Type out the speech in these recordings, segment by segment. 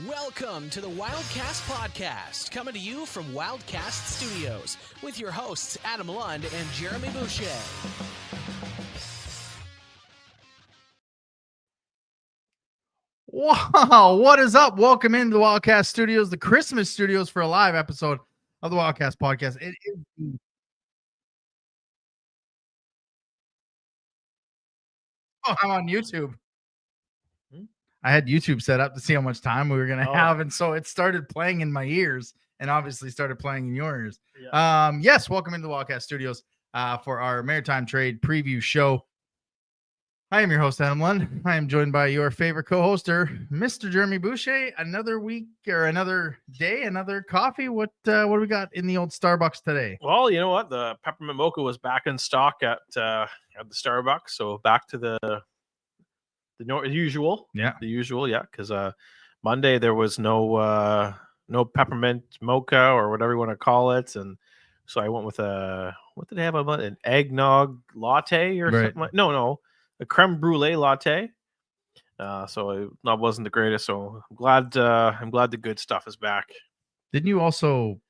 Welcome to the Wildcast podcast, coming to you from Wildcast Studios with your hosts Adam Lund and Jeremy Boucher. Wow, what is up? Welcome into the Wildcast Studios, the Christmas studios, for a live episode of the Wildcast podcast. It is I'm on YouTube. I had YouTube set up to see how much time we were going to have, and so it started playing in my ears, and obviously started playing in your ears. Yeah. Yes, welcome into the Wildcast Studios for our Maritime Trade Preview show. I am your host, Adam Lund. I am joined by your favorite co-hoster, Mr. Jeremy Boucher. Another week or another day, another coffee. What do we got in the old Starbucks today? Well, you know what? The peppermint mocha was back in stock at the Starbucks, so back to the usual. Yeah, the usual. Yeah, because Monday there was no peppermint mocha or whatever you want to call it, and so I went with what did they have? An eggnog latte or something like? No. A creme brulee latte. So that wasn't the greatest. So I'm glad the good stuff is back. Didn't you also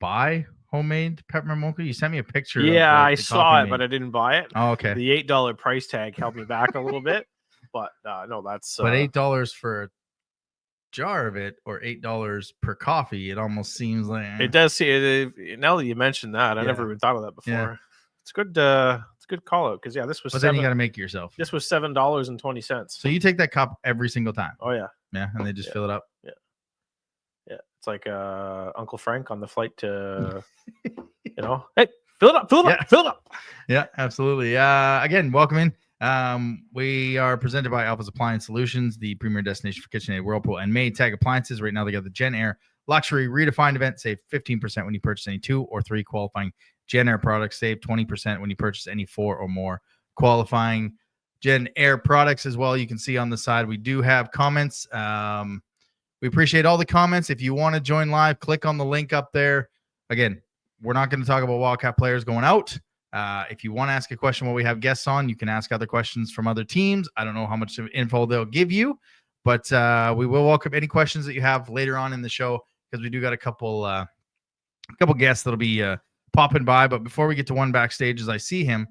buy homemade peppermint mocha? You sent me a picture. Yeah, I saw it, but I didn't buy it. Oh, okay. The $8 price tag held me back a little bit, but no, that's. But $8 for a jar of it, or $8 per coffee. It almost seems like it does. Now that you mentioned that, I never even thought of that before. Yeah. It's good. It's a good call out because this was. But then you got to make it yourself. This was $7.20. So you take that cup every single time. Oh yeah. Yeah, and they just fill it up. Yeah. Yeah, it's like Uncle Frank on the flight to, hey, fill it up. Yeah, absolutely. Again, welcome in. We are presented by Alpha's Appliance Solutions, the premier destination for KitchenAid, Whirlpool, and Maytag appliances. Right now, they got the Gen Air Luxury Redefined event. Save 15% when you purchase any 2 or 3 qualifying Gen Air products. Save 20% when you purchase any 4 or more qualifying Gen Air products as well. You can see on the side, we do have comments. We appreciate all the comments. If you want to join live, click on the link up there. Again, we're not going to talk about Wildcat players going out. If you want to ask a question while we have guests on, you can ask other questions from other teams. I don't know how much info they'll give you, but we will welcome any questions that you have later on in the show, because we do got a couple guests that'll be popping by. But before we get to one backstage, as I see him,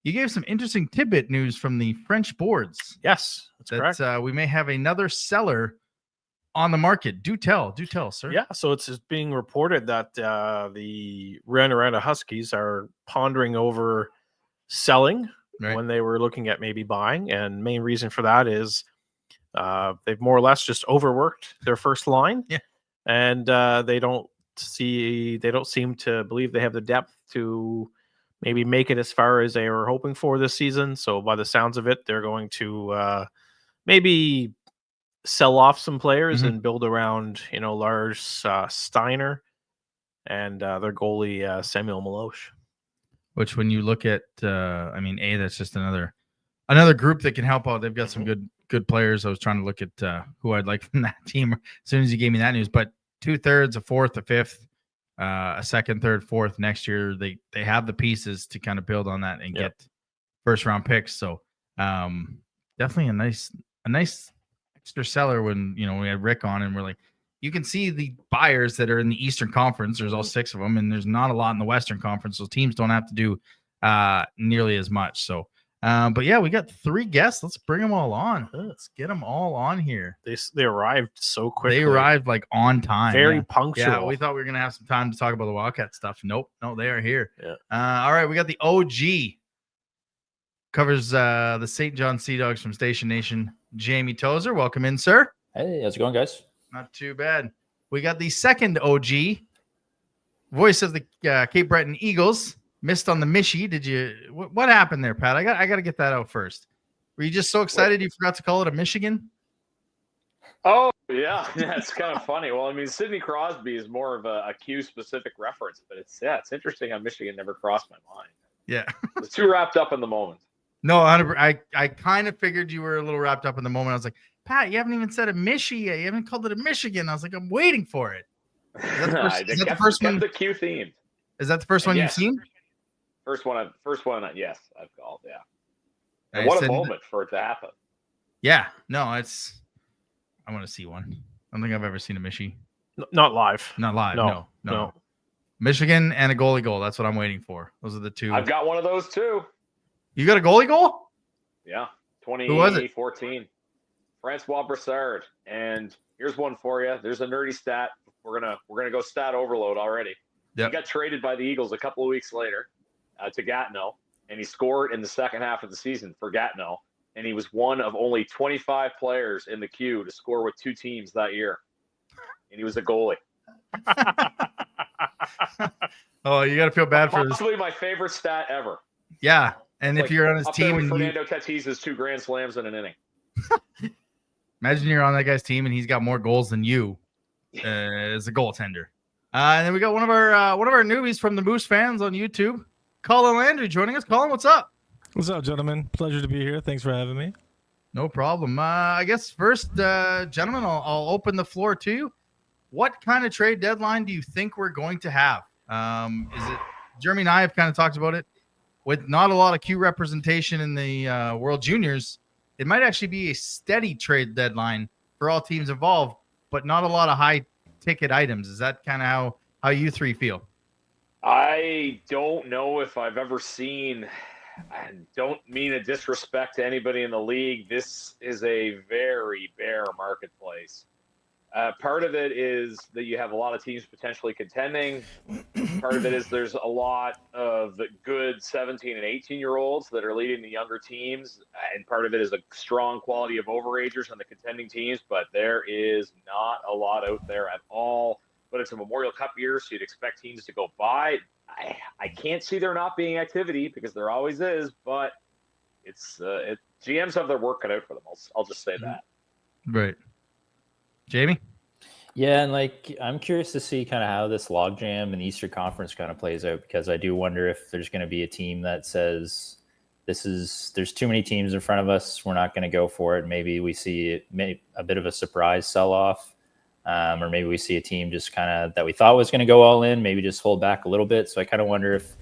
you gave some interesting tidbit news from the French boards. Yes, that's correct. We may have another seller on the market. Do tell, sir. Yeah, so it's being reported that the Rouyn-Noranda Huskies are pondering over selling when they were looking at maybe buying, and main reason for that is they've more or less just overworked their first line, and they don't seem to believe they have the depth to maybe make it as far as they were hoping for this season. So by the sounds of it, they're going to maybe sell off some players and build around, Lars Steiner and their goalie Samuel Milosh. Which, when you look at, that's just another group that can help out. They've got some good players. I was trying to look at who I'd like from that team as soon as you gave me that news. But 2/3, a fourth, a fifth, a second, third, fourth next year. They have the pieces to kind of build on that and get first round picks. So definitely a nice extra seller. When we had Rick on, and we're like, you can see the buyers that are in the Eastern Conference. There's all 6 of them, and there's not a lot in the Western Conference, so teams don't have to do nearly as much. So but yeah, we got 3 guests. Let's bring them all on. Let's get them all on here. They arrived so quickly. They arrived like on time. Very punctual. Yeah, we thought we were gonna have some time to talk about the Wildcat stuff. Nope, no, they are here. Yeah. All right, we got the OG. Covers the St. John Sea Dogs from Station Nation, Jamie Tozer. Welcome in, sir. Hey, how's it going, guys? Not too bad. We got the second OG, voice of the Cape Breton Eagles. Missed on the Michie. Did you? What happened there, Pat? I got to get that out first. Were you just so excited you forgot to call it a Michigan? Oh yeah, it's kind of funny. Well, Sidney Crosby is more of a Q specific reference, but it's interesting how Michigan never crossed my mind. Yeah, I was too wrapped up in the moment. No, I kind of figured you were a little wrapped up in the moment. I was like, Pat, you haven't even said a Michie yet. You haven't called it a Michigan. I was like, I'm waiting for it. Is that the first one? The Q themed. Is that the first one you've seen? First one, yes, I've called, yeah. And what a moment for it to happen. Yeah, no, I want to see one. I don't think I've ever seen a Michie. Not live. Not live. No. Michigan and a goalie goal. That's what I'm waiting for. Those are the two. I've got one of those too. You got a goalie goal? Yeah, Who was it? 2014. Francois Brassard. And here's one for you. There's a nerdy stat. We're gonna go stat overload already. Yep. He got traded by the Eagles a couple of weeks later to Gatineau, and he scored in the second half of the season for Gatineau. And he was one of only 25 players in the queue to score with two teams that year. And he was a goalie. Oh, you got to feel bad for this. Possibly my favorite stat ever. Yeah. And Like, if you're on his up there team with and Fernando Tatis's 2 grand slams in an inning. imagine you're on that guy's team and he's got more goals than you as a goaltender. And then we got one of our newbies from the Moose fans on YouTube, Colin Landry, joining us. Colin, what's up? What's up, gentlemen? Pleasure to be here. Thanks for having me. No problem. I guess first, gentlemen, I'll open the floor to you. What kind of trade deadline do you think we're going to have? Is it Jeremy and I have kind of talked about it with not a lot of Q representation in the World Juniors. It might actually be a steady trade deadline for all teams involved, but not a lot of high ticket items. Is that kind of how you three feel? I don't know if I've ever seen, I don't mean a disrespect to anybody in the league. This is a very bare marketplace. Part of it is that you have a lot of teams potentially contending. Part of it is there's a lot of the good 17 and 18-year-olds that are leading the younger teams. And part of it is a strong quality of overagers on the contending teams. But there is not a lot out there at all. But it's a Memorial Cup year, so you'd expect teams to go by. I can't see there not being activity because there always is. But GMs have their work cut out for them. I'll just say that. Right. Jamie? Yeah, and I'm curious to see kind of how this logjam in the Eastern Conference kind of plays out, because I do wonder if there's going to be a team that says there's too many teams in front of us, we're not going to go for it. Maybe we see a bit of a surprise sell-off, or maybe we see a team just kind of that we thought was going to go all in, maybe just hold back a little bit. So I kind of wonder if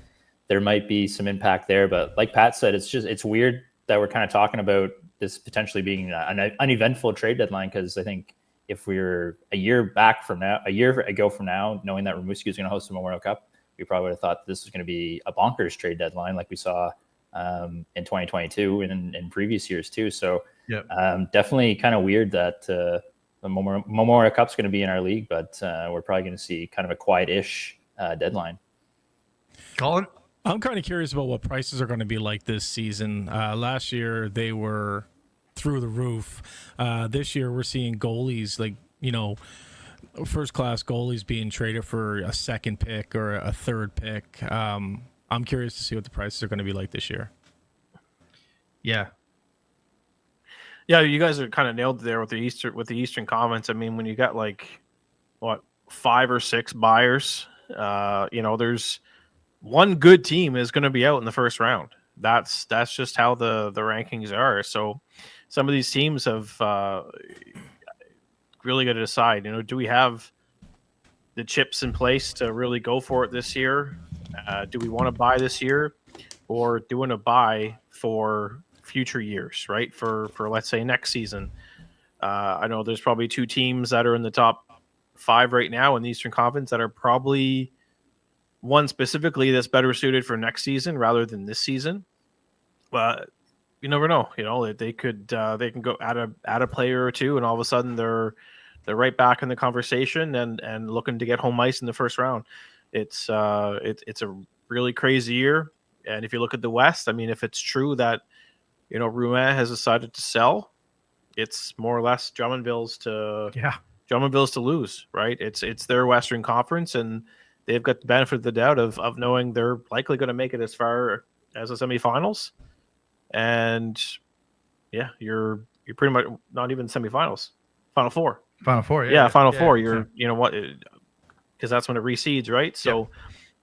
there might be some impact there. But like Pat said, it's weird that we're kind of talking about this potentially being an uneventful trade deadline, because I think if we're a year ago from now, knowing that Rimouski is going to host the Memorial Cup, we probably would have thought this was going to be a bonkers trade deadline like we saw in 2022 and in previous years too. So definitely kind of weird that the Memorial Cup is going to be in our league, but we're probably going to see kind of a quiet-ish deadline. Colin? I'm kind of curious about what prices are going to be like this season. Last year, they were through the roof. This year we're seeing goalies first class goalies being traded for a second pick or a third pick. I'm curious to see what the prices are going to be like this year. Yeah, you guys are kind of nailed there with the Eastern Conference. I mean, when you got 5 or 6 buyers, there's one good team is going to be out in the first round. That's just how the rankings are. So some of these teams have really got to decide, do we have the chips in place to really go for it this year? Do we want to buy this year, or do we want to buy for future years, right? For let's say next season. I know there's probably 2 teams that are in the top 5 right now in the Eastern Conference that are probably one specifically that's better suited for next season rather than this season. But you never know. They can go add a player or 2, and all of a sudden they're right back in the conversation and looking to get home ice in the first round. It's a really crazy year. And if you look at the West, I mean, if it's true that Rouen has decided to sell, it's more or less Drummondville's to lose, right? It's their Western Conference, and they've got the benefit of the doubt of knowing they're likely going to make it as far as the semifinals. And yeah, you're pretty much not even semifinals, Final Four. Final Four. Four. You're, because that's when it reseeds, right? So,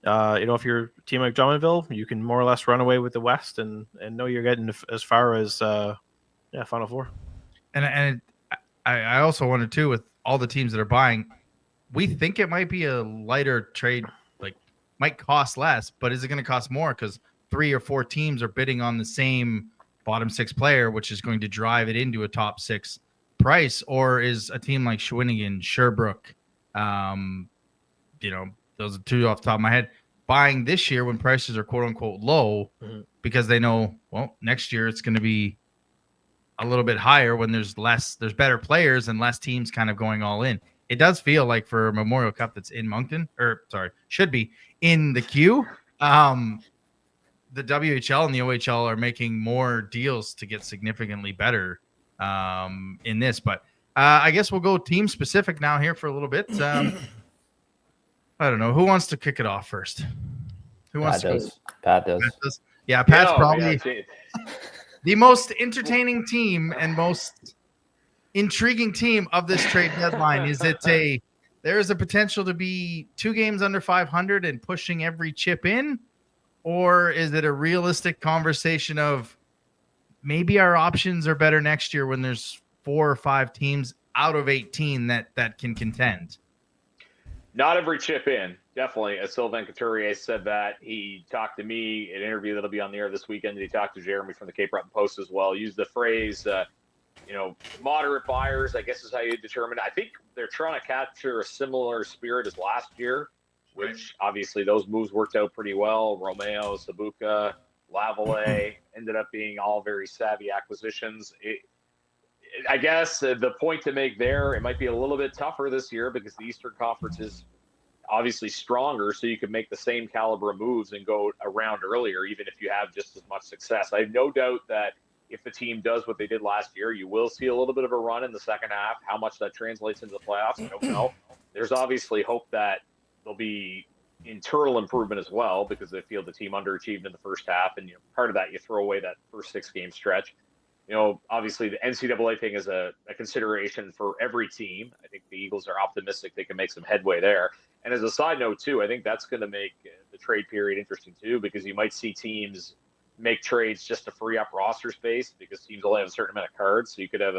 if you're a team like Drummondville, you can more or less run away with the West and know you're getting as far as Final Four. And I also wonder too, with all the teams that are buying, we think it might be a lighter trade, might cost less, but is it going to cost more because 3 or 4 teams are bidding on the same bottom 6 player, which is going to drive it into a top 6 Price, or is a team like Shawinigan, Sherbrooke, those are two off the top of my head, buying this year when prices are quote unquote low because they know, well, next year it's going to be a little bit higher when there's better players and less teams kind of going all in. It does feel like for Memorial Cup that's in Moncton, should be in the queue. The WHL and the OHL are making more deals to get significantly better in this. But I guess we'll go team specific now here for a little bit. I don't know. Who wants to kick it off first? Who wants to go? Pat does. Yeah, Pat's probably the most entertaining team and most intriguing team of this trade deadline. There is a potential to be 2 games under 500 and pushing every chip in? Or is it a realistic conversation of maybe our options are better next year when there's 4 or 5 teams out of 18 that can contend? Not every chip in, definitely. As Sylvain Couturier said that. He talked to me in an interview that'll be on the air this weekend. He talked to Jeremy from the Cape Breton Post as well. Used the phrase, moderate buyers, I guess is how you determine it. I think they're trying to capture a similar spirit as last year, which obviously those moves worked out pretty well. Romeo, Sabuka, Lavallee ended up being all very savvy acquisitions. I guess the point to make there, it might be a little bit tougher this year because the Eastern Conference is obviously stronger, so you can make the same caliber of moves and go around earlier, even if you have just as much success. I have no doubt that if the team does what they did last year, you will see a little bit of a run in the second half. How much that translates into the playoffs, I don't know. There's obviously hope that there'll be internal improvement as well because they feel the team underachieved in the first half. And part of that, you throw away that first 6-game stretch. Obviously the NCAA thing is a consideration for every team. I think the Eagles are optimistic they can make some headway there. And as a side note, too, I think that's going to make the trade period interesting, too, because you might see teams make trades just to free up roster space because teams only have a certain amount of cards. So you could have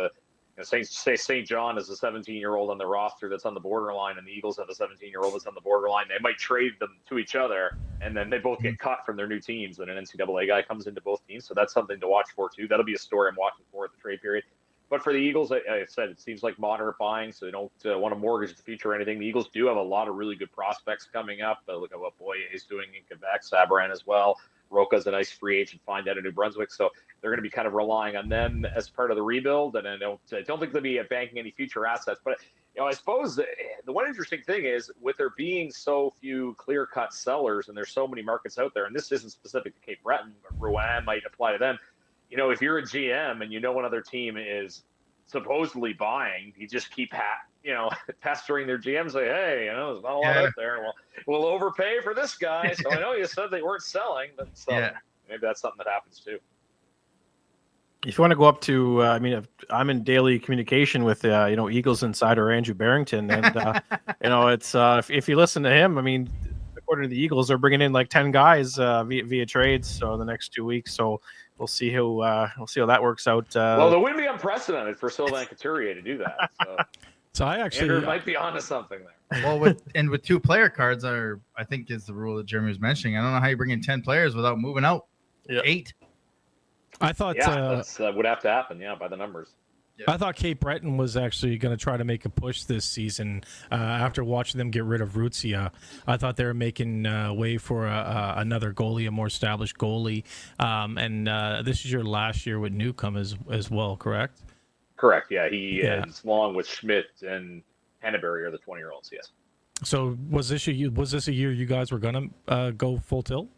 say St. John is a 17-year-old on the roster that's on the borderline, and the Eagles have a 17-year-old that's on the borderline. They might trade them to each other, and then they both get cut from their new teams, and an NCAA guy comes into both teams. So that's something to watch for, too. That'll be a story I'm watching for at the trade period. But for the Eagles, I said, it seems like moderate buying, so they don't want to mortgage the future or anything. The Eagles do have a lot of really good prospects coming up. Look at what Boyer is doing in Quebec, Sabran as well. Roca's a nice free agent find out of New Brunswick, so they're going to be kind of relying on them as part of the rebuild. And I don't think they'll be banking any future assets. But I suppose the one interesting thing is with there being so few clear-cut sellers, and there's so many markets out there, and this isn't specific to Cape Breton, but Rouen might apply to them. If you're a GM and another team is supposedly buying, you just keep pestering their GM, say, hey, there's not a lot out there, and we'll overpay for this guy. So I know you said they weren't selling, but maybe that's something that happens too. If you want to go up to, I'm in daily communication with, Eagles insider Andrew Barrington, and it's if you listen to him, according to the Eagles, they're bringing in like 10 guys via trades so the next 2 weeks. So we'll see how that works out. Well, it wouldn't be unprecedented for Sylvain Couturier to do that. So I actually Andrew might be onto something there. Well, with 2 player cards I think is the rule that Jeremy was mentioning. I don't know how you bring in 10 players without moving out 8. I thought that would have to happen. By the numbers. Yeah. I thought Cape Breton was actually going to try to make a push this season after watching them get rid of Ruzia. I thought they were making way for another goalie, a more established goalie. And this is your last year with Newcomb as well, correct? Correct. Yeah, he is along with Schmidt and Henneberry are the 20-year-olds. Yes. So was this a year you guys were going to go full tilt?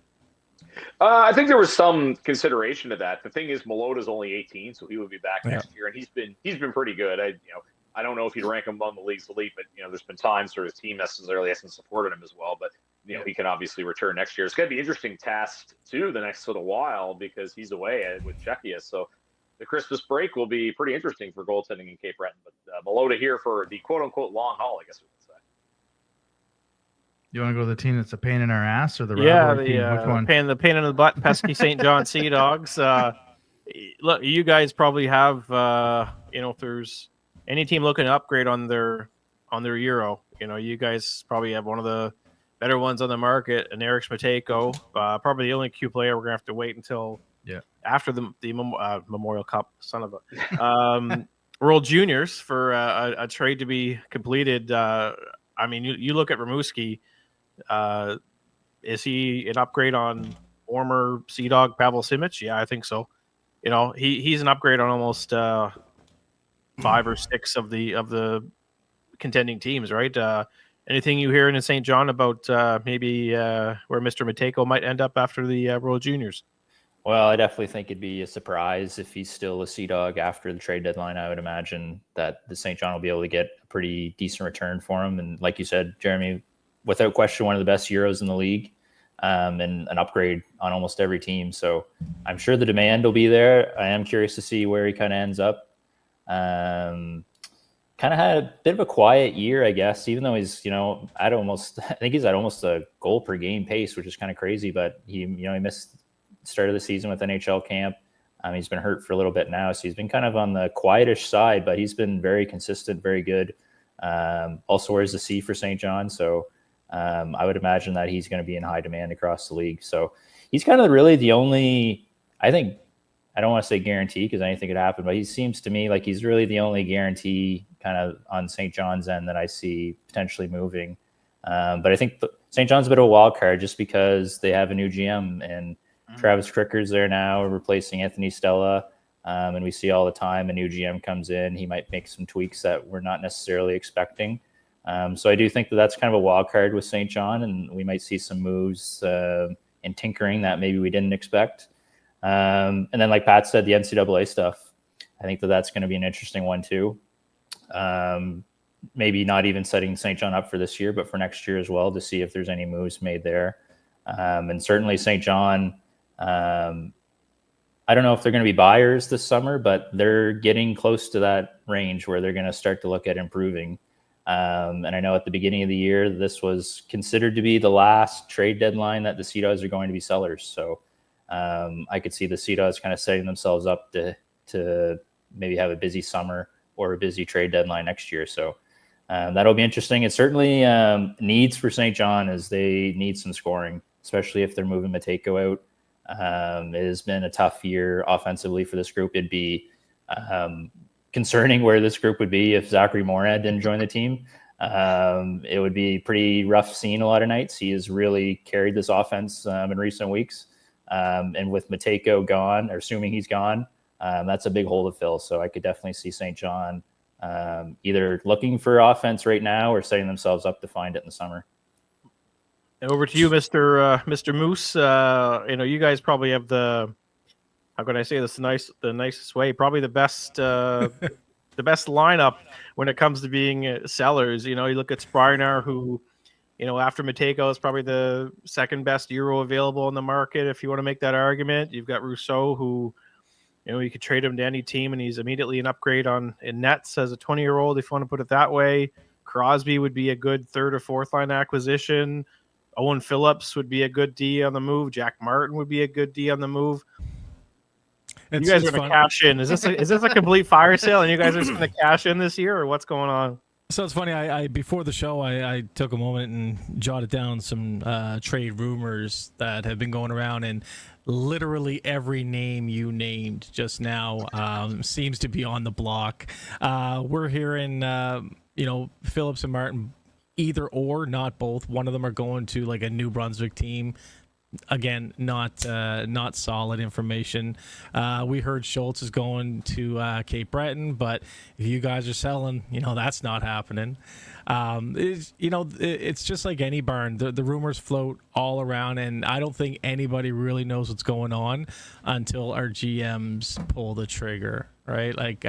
I think there was some consideration to that. The thing is, Melota's only 18, so he would be back next year, and he's been pretty good. I don't know if you'd rank him among the league's elite, but there's been times where his team necessarily hasn't supported him as well. But he can obviously return next year. It's going to be an interesting task too the next little while because he's away with Czechia. So the Christmas break will be pretty interesting for goaltending in Cape Breton. But Melota here for the quote unquote long haul, I guess we could say. You want to go to the team that's a pain in our ass or the rivalry team? Which one? The pain in the butt, pesky St. John Sea Dogs. Look, you guys probably have, if there's any team looking to upgrade on their Euro, you guys probably have one of the better ones on the market, and Eric Smateko, probably the only Q player we're gonna have to wait until after the Memorial Cup, son of a. World Juniors for a trade to be completed. I mean, you look at Rimouski. Is he an upgrade on former Sea Dog Pavel Simic? Yeah, I think so. You know, he's an upgrade on almost 5 or 6 of the contending teams, right? Anything you hear in St. John about maybe where Mr. Matejko might end up after the World Juniors? Well, I definitely think it'd be a surprise if he's still a Sea Dog after the trade deadline. I would imagine that the St. John will be able to get a pretty decent return for him. And like you said, Jeremy, without question, one of the best Euros in the league, and an upgrade on almost every team. So I'm sure the demand will be there. I am curious to see where he kind of ends up. Kind of had a bit of a quiet year, I guess, even though he's, I think he's at almost a goal per game pace, which is kind of crazy, but he missed start of the season with NHL camp. He's been hurt for a little bit now, so he's been kind of on the quietish side, but he's been very consistent, very good. Also wears the C for St. John, so I would imagine that he's going to be in high demand across the league. So he's kind of really the only, I don't want to say guarantee because anything could happen, but he seems to me like he's really the only guarantee kind of on St. John's end that I see potentially moving. But I think St. John's a bit of a wild card just because they have a new GM and Travis Cricker's there now replacing Anthony Stella. And we see all the time a new GM comes in, he might make some tweaks that we're not necessarily expecting. So I do think that that's kind of a wild card with St. John, and we might see some moves and tinkering that maybe we didn't expect. And then like Pat said, the NCAA stuff, I think that that's going to be an interesting one too. Maybe not even setting St. John up for this year, but for next year as well, to see if there's any moves made there. And certainly St. John, I don't know if they're going to be buyers this summer, but they're getting close to that range where they're going to start to look at improving. And I know at the beginning of the year, this was considered to be the last trade deadline that the Sea Dogs are going to be sellers. So I could see the Sea Dogs kind of setting themselves up to maybe have a busy summer or a busy trade deadline next year. So that'll be interesting. It certainly needs for St. John is they need some scoring, especially if they're moving Matejko out. It has been a tough year offensively for this group. It'd be concerning where this group would be if Zachary Morad didn't join the team. It would be pretty rough scene a lot of nights. He has really carried this offense in recent weeks. And with Matejko gone, or assuming he's gone, that's a big hole to fill. So I could definitely see St. John either looking for offense right now or setting themselves up to find it in the summer. Over to you, Mr. Moose. You guys probably have how can I say this the nicest way? Probably the best lineup when it comes to being sellers. You look at Sprinar, who, after Matejko is probably the second best Euro available in the market. If you want to make that argument, you've got Rousseau, who, you could trade him to any team and he's immediately an upgrade in nets as a 20-year-old, if you want to put it that way. Crosby would be a good third or fourth line acquisition. Owen Phillips would be a good D on the move. Jack Martin would be a good D on the move. You guys are going to cash in. Is this a complete fire sale, and you guys are just going to cash in this year, or what's going on? So it's funny. I before the show, I took a moment and jotted down some trade rumors that have been going around, and literally every name you named just now seems to be on the block. We're hearing, Phillips and Martin. Either or, not both. One of them are going to like a New Brunswick team. Again, not solid information. We heard Schultz is going to Cape Breton, but if you guys are selling, that's not happening. It's just like any barn. The rumors float all around, and I don't think anybody really knows what's going on until our GMs pull the trigger, right? Like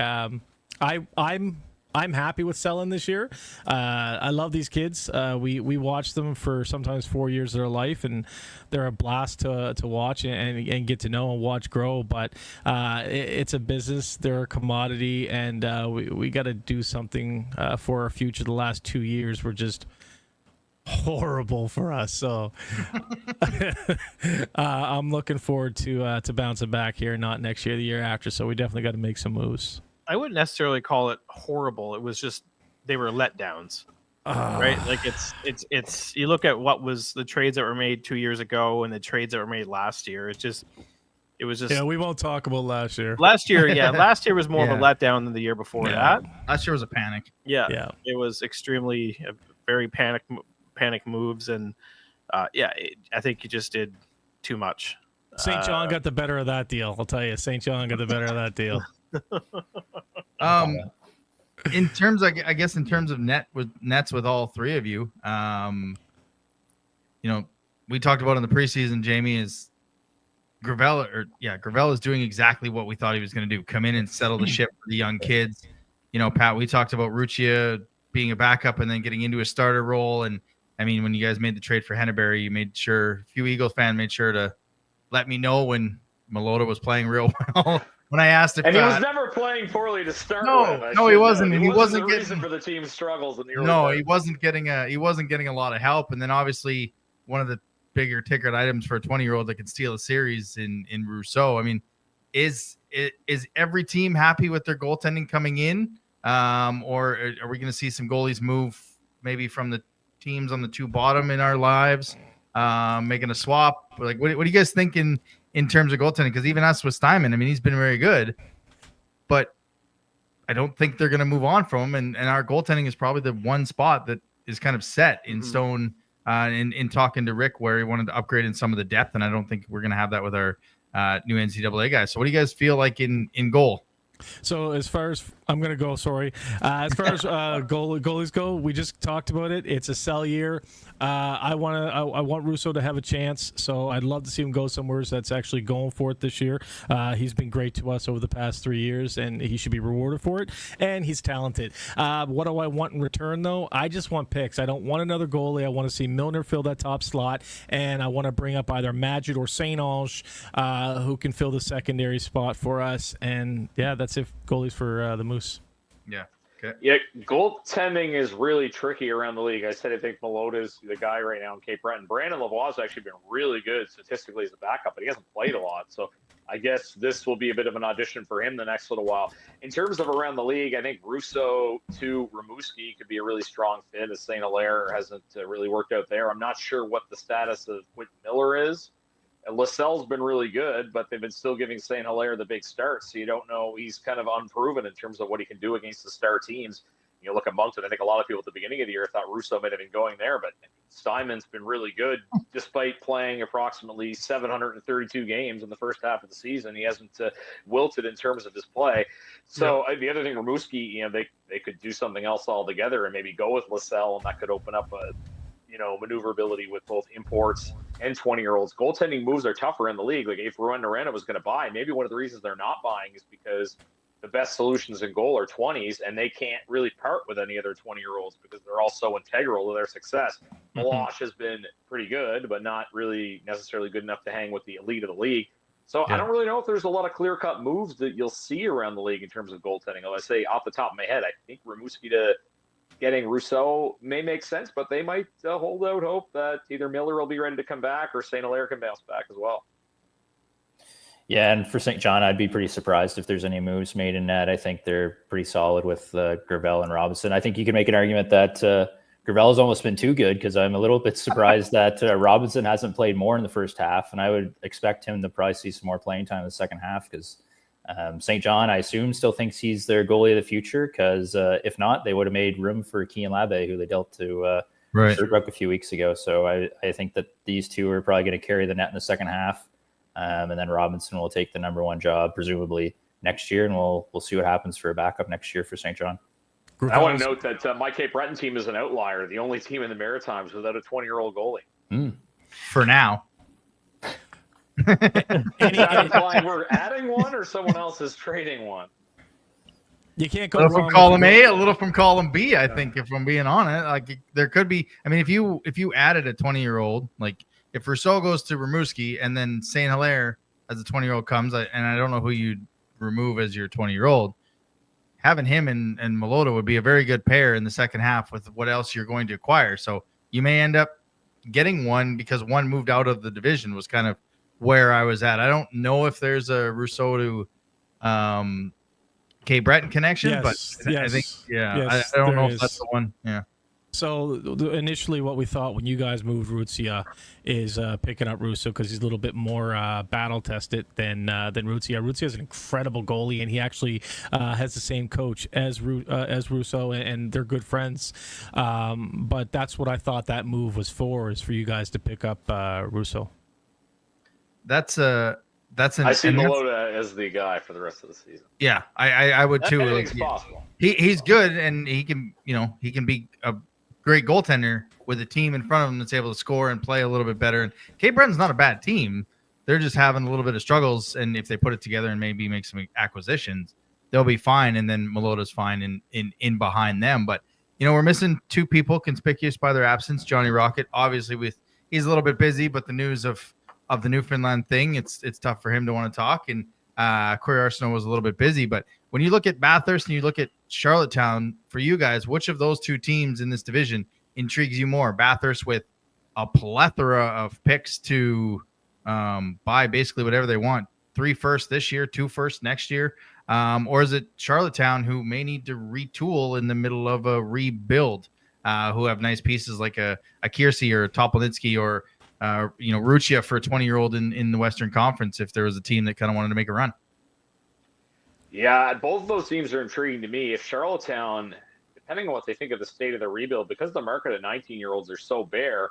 I'm happy with selling this year. I love these kids. We watch them for sometimes 4 years of their life, and they're a blast to watch and get to know and watch grow. But it's a business. They're a commodity, and we got to do something for our future. The last 2 years were just horrible for us. So I'm looking forward to bouncing back here, not next year, the year after. So we definitely got to make some moves. I wouldn't necessarily call it horrible. It was just they were letdowns, right? Like it's. You look at what was the trades that were made 2 years ago and the trades that were made last year. It's just It was just we won't talk about last year. Last year was more of a Yeah. letdown than the year before that. Last year was a panic. Yeah, Yeah. it was extremely very panic moves, and I think he just did too much. St. John got the better of that deal. I'll tell you, St. John got the better of that deal. In terms, I guess, in terms of nets with all three of you, we talked about in the preseason. Jamie is Gravel is doing exactly what we thought he was going to do. Come in and settle the ship for the young kids. Pat, we talked about Ruccia being a backup and then getting into a starter role. And I mean, when you guys made the trade for Henneberry, you made sure, a few Eagles fans made sure to let me know when Malota was playing real well. When I asked if he was never playing poorly to start with. No, he wasn't. And he wasn't the getting reason for the team's struggles in the early No, he wasn't getting a lot of help. And then obviously one of the bigger ticket items for a 20-year-old that can steal a series in Rousseau. I mean, is every team happy with their goaltending coming in? Or are we going to see some goalies move maybe from the teams on the two bottom in our lives, making a swap? Like, what do you guys think in terms of goaltending? Because even us with Steinman, I mean, he's been very good, but I don't think they're going to move on from him. And our goaltending is probably the one spot that is kind of set in stone. In talking to Rick, where he wanted to upgrade in some of the depth, and I don't think we're going to have that with our new NCAA guys. So, what do you guys feel like in goal? So as far as I'm going to go, sorry. As far as goalies go, we just talked about it. It's a sell year. I want Russo to have a chance. So I'd love to see him go somewhere that's actually going for it this year. He's been great to us over the past 3 years, and he should be rewarded for it. And he's talented. What do I want in return, though? I just want picks. I don't want another goalie. I want to see Milner fill that top slot, and I want to bring up either Magid or St. Ange, who can fill the secondary spot for us. And yeah, that's it. Goalies for the Moose. Yeah. Okay. Yeah, goaltending is really tricky around the league. I said I think Melota's the guy right now in Cape Breton. Brandon Lavoie has actually been really good statistically as a backup, but he hasn't played a lot. So I guess this will be a bit of an audition for him the next little while. In terms of around the league, I think Russo to Rimouski could be a really strong fit, as St. Hilaire hasn't really worked out there. I'm not sure what the status of Quentin Miller is. Lascelles been really good, but they've been still giving St. Hilaire the big starts, so you don't know. He's kind of unproven in terms of what he can do against the star teams. You look at Moncton, I think a lot of people at the beginning of the year thought Russo might have been going there, but Steinman's been really good despite playing approximately 732 games in the first half of the season. He hasn't wilted in terms of his play. So the other thing, Rimouski, they could do something else altogether and maybe go with Lascelles, and that could open up a maneuverability with both imports and 20-year-olds. Goaltending moves are tougher in the league. Like if Ruan Narena was going to buy, maybe one of the reasons they're not buying is because the best solutions in goal are 20s, and they can't really part with any other 20-year-olds because they're all so integral to their success. Meloche has been pretty good, but not really necessarily good enough to hang with the elite of the league. So I don't really know if there's a lot of clear-cut moves that you'll see around the league in terms of goaltending. I say off the top of my head, I think Rimouski to getting Rousseau may make sense, but they might hold out hope that either Miller will be ready to come back or St. Hilaire can bounce back as well. Yeah, and for St. John, I'd be pretty surprised if there's any moves made in net. I think they're pretty solid with Gravel and Robinson. I think you can make an argument that Gravel has almost been too good, because I'm a little bit surprised that Robinson hasn't played more in the first half, and I would expect him to probably see some more playing time in the second half, because St. John, I assume, still thinks he's their goalie of the future, because if not, they would have made room for Kian Labe, who they dealt to Sherbrooke a few weeks ago. So I think that these two are probably going to carry the net in the second half, and then Robinson will take the number one job, presumably next year, and we'll see what happens for a backup next year for St. John. I want to note that my Cape Breton team is an outlier, the only team in the Maritimes without a 20-year-old goalie. For now. We're adding one, or someone else is trading one. You can't go a little wrong from column A, a little from column B. I think, if I'm being on it, like there could be. I mean, if you added a 20-year-old, like if Rousseau goes to Rimouski and then St. Hilaire as a 20-year-old comes, and I don't know who you'd remove as your 20-year-old, having him and Malota would be a very good pair in the second half with what else you're going to acquire. So you may end up getting one because one moved out of the division was kind of where I was at. I don't know if there's a Rousseau to Cape Breton connection, but I think, I don't know if that's the one. Yeah. So initially, what we thought when you guys moved Ruzia is picking up Russo because he's a little bit more battle tested than Ruzia. Ruzia is an incredible goalie, and he actually has the same coach as Russo, and they're good friends. But that's what I thought that move was for, is for you guys to pick up Russo. That's an. I see Malota as the guy for the rest of the season. Yeah, I would too. Anything's possible. He's good, and he can be a great goaltender with a team in front of him that's able to score and play a little bit better. And Cape Breton's not a bad team. They're just having a little bit of struggles, and if they put it together and maybe make some acquisitions, they'll be fine. And then Melota's fine in behind them. But we're missing two people conspicuous by their absence. Johnny Rocket, obviously, he's a little bit busy, but the news of the Newfoundland thing, it's tough for him to want to talk. And Corey Arsenault was a little bit busy. But when you look at Bathurst and you look at Charlottetown, for you guys, which of those two teams in this division intrigues you more? Bathurst with a plethora of picks to buy basically whatever they want, 3 firsts this year, 2 firsts next year, or is it Charlottetown, who may need to retool in the middle of a rebuild, who have nice pieces like a Kiersey or a Topolnitsky or Ruchia for a 20-year-old in the Western Conference, if there was a team that kind of wanted to make a run? Yeah, both of those teams are intriguing to me. If Charlottetown, depending on what they think of the state of the rebuild, because the market of 19-year-olds are so bare,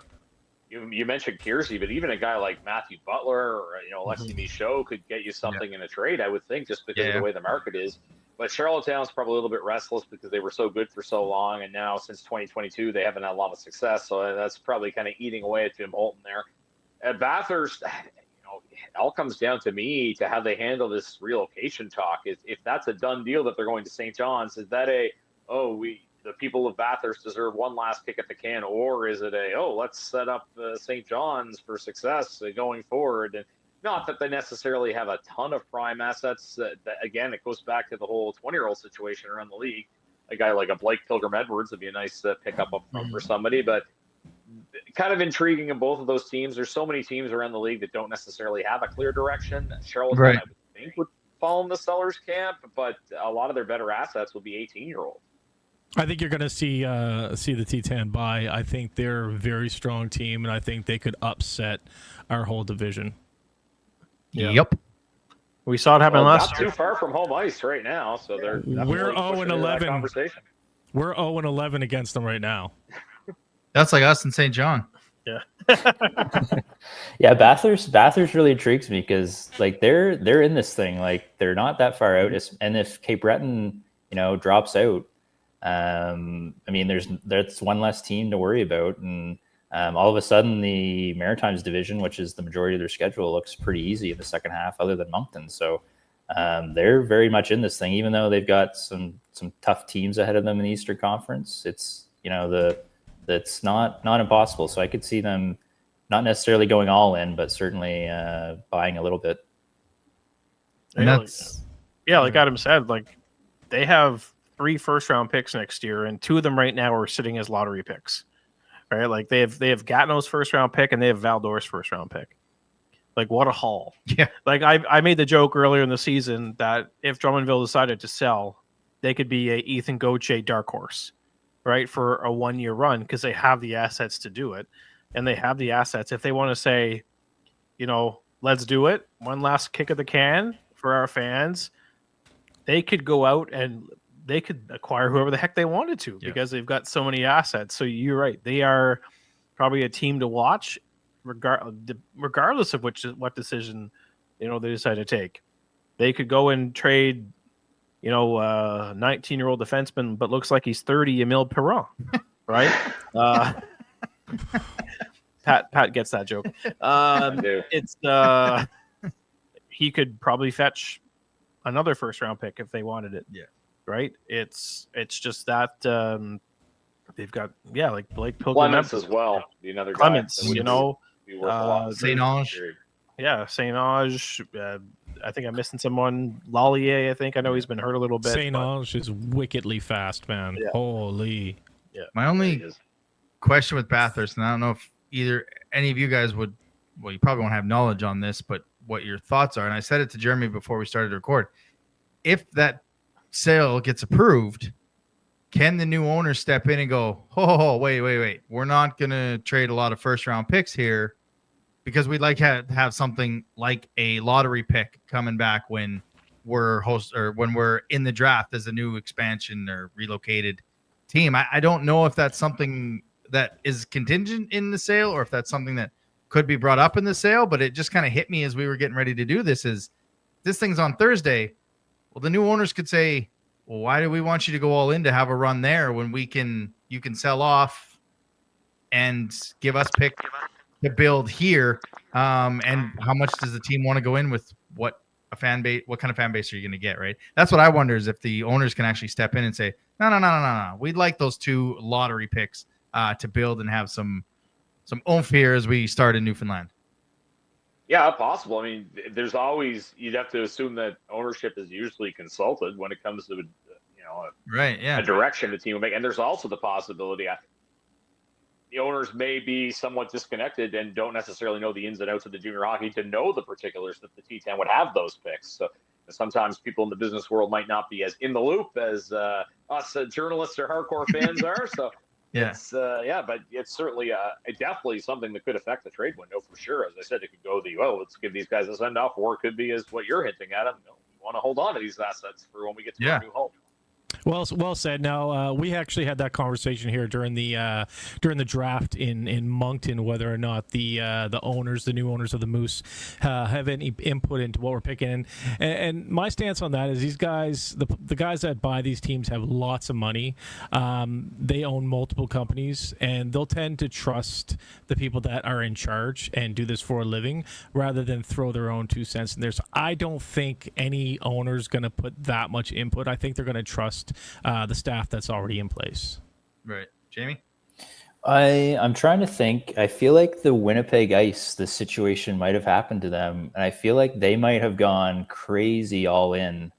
you mentioned Kiersey, but even a guy like Matthew Butler or Alexi Michaud could get you something in a trade, I would think, just because of the way the market is. But Charlottetown's probably a little bit restless because they were so good for so long, and now since 2022 they haven't had a lot of success, so that's probably kind of eating away at Jim Holton there. At Bathurst, it all comes down to me to how they handle this relocation talk. If that's a done deal that they're going to St. John's, is that the people of Bathurst deserve one last kick at the can, or is it let's set up St. John's for success going forward? And not that they necessarily have a ton of prime assets. That again, it goes back to the whole 20-year-old situation around the league. A guy like a Blake Pilgrim Edwards would be a nice pickup up front for somebody, but kind of intriguing in both of those teams. There's so many teams around the league that don't necessarily have a clear direction. Charlottetown, right, I would think, would fall in the Sellers camp, but a lot of their better assets will be 18-year-olds. I think you're going to see the Titan buy. I think they're a very strong team, and I think they could upset our whole division. Yeah. Yep. We saw it happen last year. Not year. too far from home ice right now, so they're we're 0-11. Conversation. We're 0-11 against them right now. That's like us in St. John. Yeah. Yeah, Bathurst really intrigues me because they're in this thing. They're not that far out. And if Cape Breton, drops out, there's one less team to worry about, and all of a sudden the Maritimes division, which is the majority of their schedule, looks pretty easy in the second half, other than Moncton. So they're very much in this thing, even though they've got some tough teams ahead of them in the Eastern Conference. It's that's not impossible. So I could see them not necessarily going all in, but certainly buying a little bit. And that's like Adam said, they have 3 first-round picks next year, and 2 of them right now are sitting as lottery picks. Right, they have Gatineau's first-round pick and they have Val-d'Or's first-round pick. What a haul! Yeah, I made the joke earlier in the season that if Drummondville decided to sell, they could be a Ethan Gauthier dark horse, right, for a 1-year run, because they have the assets to do it, and they have the assets if they want to say, let's do it, one last kick of the can for our fans. They could go out and they could acquire whoever the heck they wanted to, because they've got so many assets. So you're right. They are probably a team to watch regardless of what decision, they decide to take. They could go and trade, 19-year-old defenseman, but looks like he's 30, Emile Perron, right? Pat gets that joke. It's he could probably fetch another first-round pick if they wanted it. Yeah. Right? It's just that they've got Blake Pilgrim Clements as well. The another guy. Clements, St. Ange. Yeah, St. Ange. I think I'm missing someone. Lallier, I think. I know he's been hurt a little bit. St. Ange is wickedly fast, man. Yeah. Holy. Yeah. My only question with Bathurst, and I don't know if any of you guys would, well, you probably won't have knowledge on this, but what your thoughts are, and I said it to Jeremy before we started to record. If that sale gets approved, can the new owners step in and go, oh, wait. We're not going to trade a lot of first-round picks here because we'd like to have something like a lottery pick coming back when we're when we're in the draft as a new expansion or relocated team. I don't know if that's something that is contingent in the sale or if that's something that could be brought up in the sale, but it just kind of hit me as we were getting ready to do this is this thing's on Thursday. Well, the new owners could say, well, why do we want you to go all in to have a run there when you can sell off and give us pick to build here? And how much does the team want to go in with what kind of fan base are you going to get, right? That's what I wonder is if the owners can actually step in and say, no. We'd like those 2 lottery picks to build and have some oomph here as we start in Newfoundland. Yeah, possible. I mean, there's always, you'd have to assume that ownership is usually consulted when it comes to, a direction the team will make. And there's also the possibility the owners may be somewhat disconnected and don't necessarily know the ins and outs of the junior hockey to know the particulars that the T10 would have those picks. So sometimes people in the business world might not be as in the loop as us journalists or hardcore fans are. So it's but it's certainly definitely something that could affect the trade window for sure. As I said, it could go let's give these guys a send off, or it could be as what you're hinting at. We want to hold on to these assets for when we get to our new home. Well said. Now we actually had that conversation here during the draft in Moncton, whether or not the new owners of the Moose, have any input into what we're picking. And my stance on that is these guys, the guys that buy these teams, have lots of money. They own multiple companies, and they'll tend to trust the people that are in charge and do this for a living, rather than throw their own 2 cents in there. So I don't think any owner's going to put that much input. I think they're going to trust the staff that's already in place. Right. Jamie? I'm trying to think. I feel like the Winnipeg Ice, the situation might have happened to them, and I feel like they might have gone crazy all in